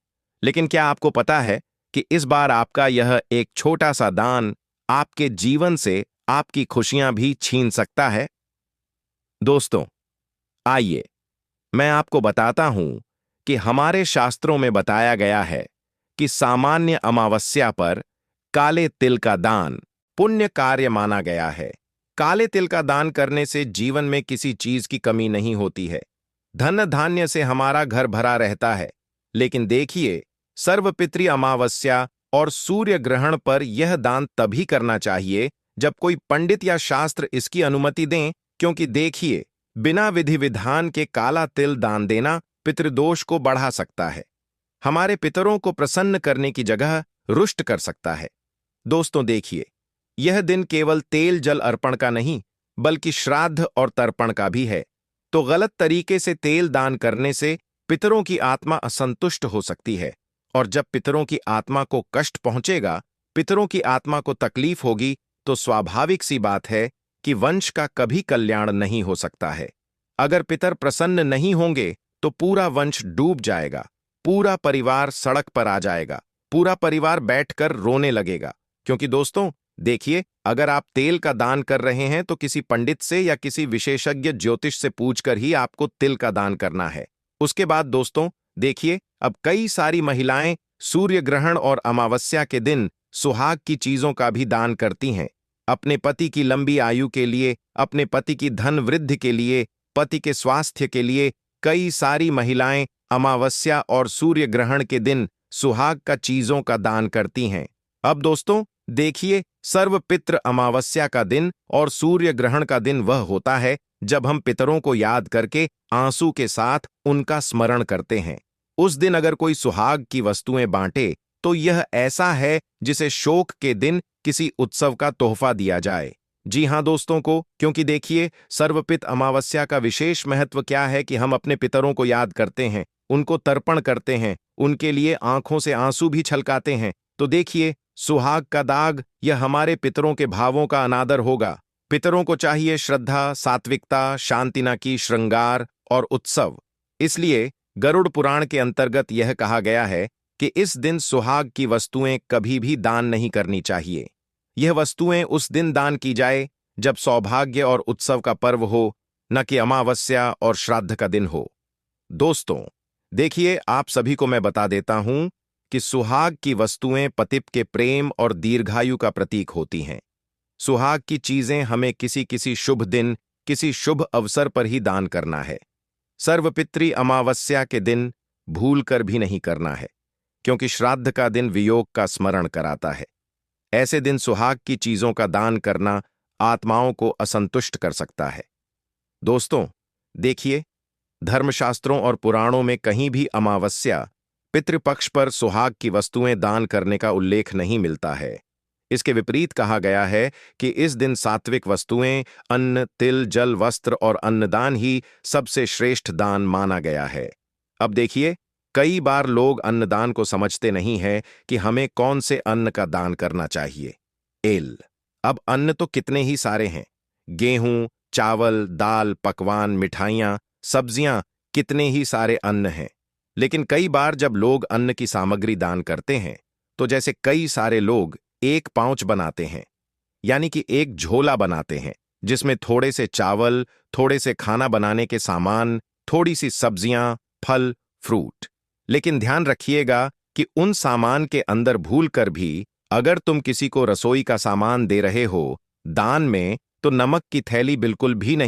लेकिन क्या आपको पता है कि इस बार आपका यह एक छोटा सा दान आपके जीवन से आपकी खुशियां भी छीन सकता है? दोस्तों, आइए मैं आपको बताता हूं कि हमारे शास्त्रों में बताया गया है कि सामान्य अमावस्या पर काले तिल का दान पुण्य कार्य माना गया है। काले तिल का दान करने से जीवन में किसी चीज की कमी नहीं होती है, धन धान्य से हमारा घर भरा रहता है। लेकिन देखिए, सर्वपितृ अमावस्या और सूर्य ग्रहण पर यह दान तभी करना चाहिए जब कोई पंडित या शास्त्र इसकी अनुमति दें, क्योंकि देखिए, बिना विधि विधान के काला तिल दान देना पितृदोष को बढ़ा सकता है, हमारे पितरों को प्रसन्न करने की जगह रुष्ट कर सकता है। दोस्तों देखिए, यह दिन केवल तेल जल अर्पण का नहीं, बल्कि श्राद्ध और तर्पण का भी है। तो गलत तरीके से तेल दान करने से पितरों की आत्मा असंतुष्ट हो सकती है, और जब पितरों की आत्मा को कष्ट पहुंचेगा, पितरों की आत्मा को तकलीफ होगी, तो स्वाभाविक सी बात है कि वंश का कभी कल्याण नहीं हो सकता है। अगर पितर प्रसन्न नहीं होंगे तो पूरा वंश डूब जाएगा, पूरा परिवार सड़क पर आ जाएगा, पूरा परिवार बैठकर रोने लगेगा। क्योंकि दोस्तों देखिए, अगर आप तेल का दान कर रहे हैं तो किसी पंडित से या किसी विशेषज्ञ ज्योतिष से पूछकर ही आपको तिल का दान करना है। उसके बाद दोस्तों देखिए, अब कई सारी महिलाएं सूर्य ग्रहण और अमावस्या के दिन सुहाग की चीजों का भी दान करती हैं। अपने पति की लंबी आयु के लिए, अपने पति की धन वृद्धि के लिए, पति के स्वास्थ्य के लिए कई सारी महिलाएं अमावस्या और सूर्य ग्रहण के दिन सुहाग का चीजों का दान करती हैं। अब दोस्तों देखिए, सर्वपित्र अमावस्या का दिन और सूर्य ग्रहण का दिन वह होता है जब हम पितरों को याद करके आंसू के साथ उनका स्मरण करते हैं। उस दिन अगर कोई सुहाग की वस्तुएं बांटे तो यह ऐसा है जिसे शोक के दिन किसी उत्सव का तोहफा दिया जाए। जी हां दोस्तों को, क्योंकि देखिए सर्वपित अमावस्या का विशेष महत्व क्या है कि हम अपने पितरों को याद करते हैं, उनको तर्पण करते हैं, उनके लिए आंखों से आंसू भी छलकाते हैं। तो देखिए, सुहाग का दाग यह हमारे पितरों के भावों का अनादर होगा। पितरों को चाहिए श्रद्धा, सात्विकता, शांति न कि श्रृंगार और उत्सव। इसलिए गरुड़ पुराण के अंतर्गत यह कहा गया है कि इस दिन सुहाग की वस्तुएं कभी भी दान नहीं करनी चाहिए। यह वस्तुएं उस दिन दान की जाए जब सौभाग्य और उत्सव का पर्व हो, न कि अमावस्या और श्राद्ध का दिन हो। दोस्तों देखिए, आप सभी को मैं बता देता हूं कि सुहाग की वस्तुएं पतिप के प्रेम और दीर्घायु का प्रतीक होती हैं। सुहाग की चीजें हमें किसी किसी शुभ दिन, किसी शुभ अवसर पर ही दान करना है। सर्वपित्री अमावस्या के दिन भूल कर भी नहीं करना है, क्योंकि श्राद्ध का दिन वियोग का स्मरण कराता है। ऐसे दिन सुहाग की चीजों का दान करना आत्माओं को असंतुष्ट कर सकता है। दोस्तों देखिए, धर्मशास्त्रों और पुराणों में कहीं भी अमावस्या पितृपक्ष पर सुहाग की वस्तुएं दान करने का उल्लेख नहीं मिलता है। इसके विपरीत कहा गया है कि इस दिन सात्विक वस्तुएं, अन्न, तिल, जल, वस्त्र और अन्नदान ही सबसे श्रेष्ठ दान माना गया है। अब देखिए, कई बार लोग अन्नदान को समझते नहीं है कि हमें कौन से अन्न का दान करना चाहिए। अब अन्न तो कितने ही सारे हैं, गेहूं, चावल, दाल, पकवान, मिठाइयां, सब्जियां, कितने ही सारे अन्न हैं। लेकिन कई बार जब लोग अन्न की सामग्री दान करते हैं तो जैसे कई सारे लोग एक पाउच बनाते हैं, यानी कि एक झोला बनाते हैं जिसमें थोड़े से चावल, थोड़े से खाना बनाने के सामान, थोड़ी सी सब्जियां, फल, फ्रूट। लेकिन ध्यान रखिएगा कि उन सामान के अंदर भूल कर भी अगर तुम किसी को रसोई का सामान दे रहे हो दान में, तो नमक की थैली बिल्कुल भी नहीं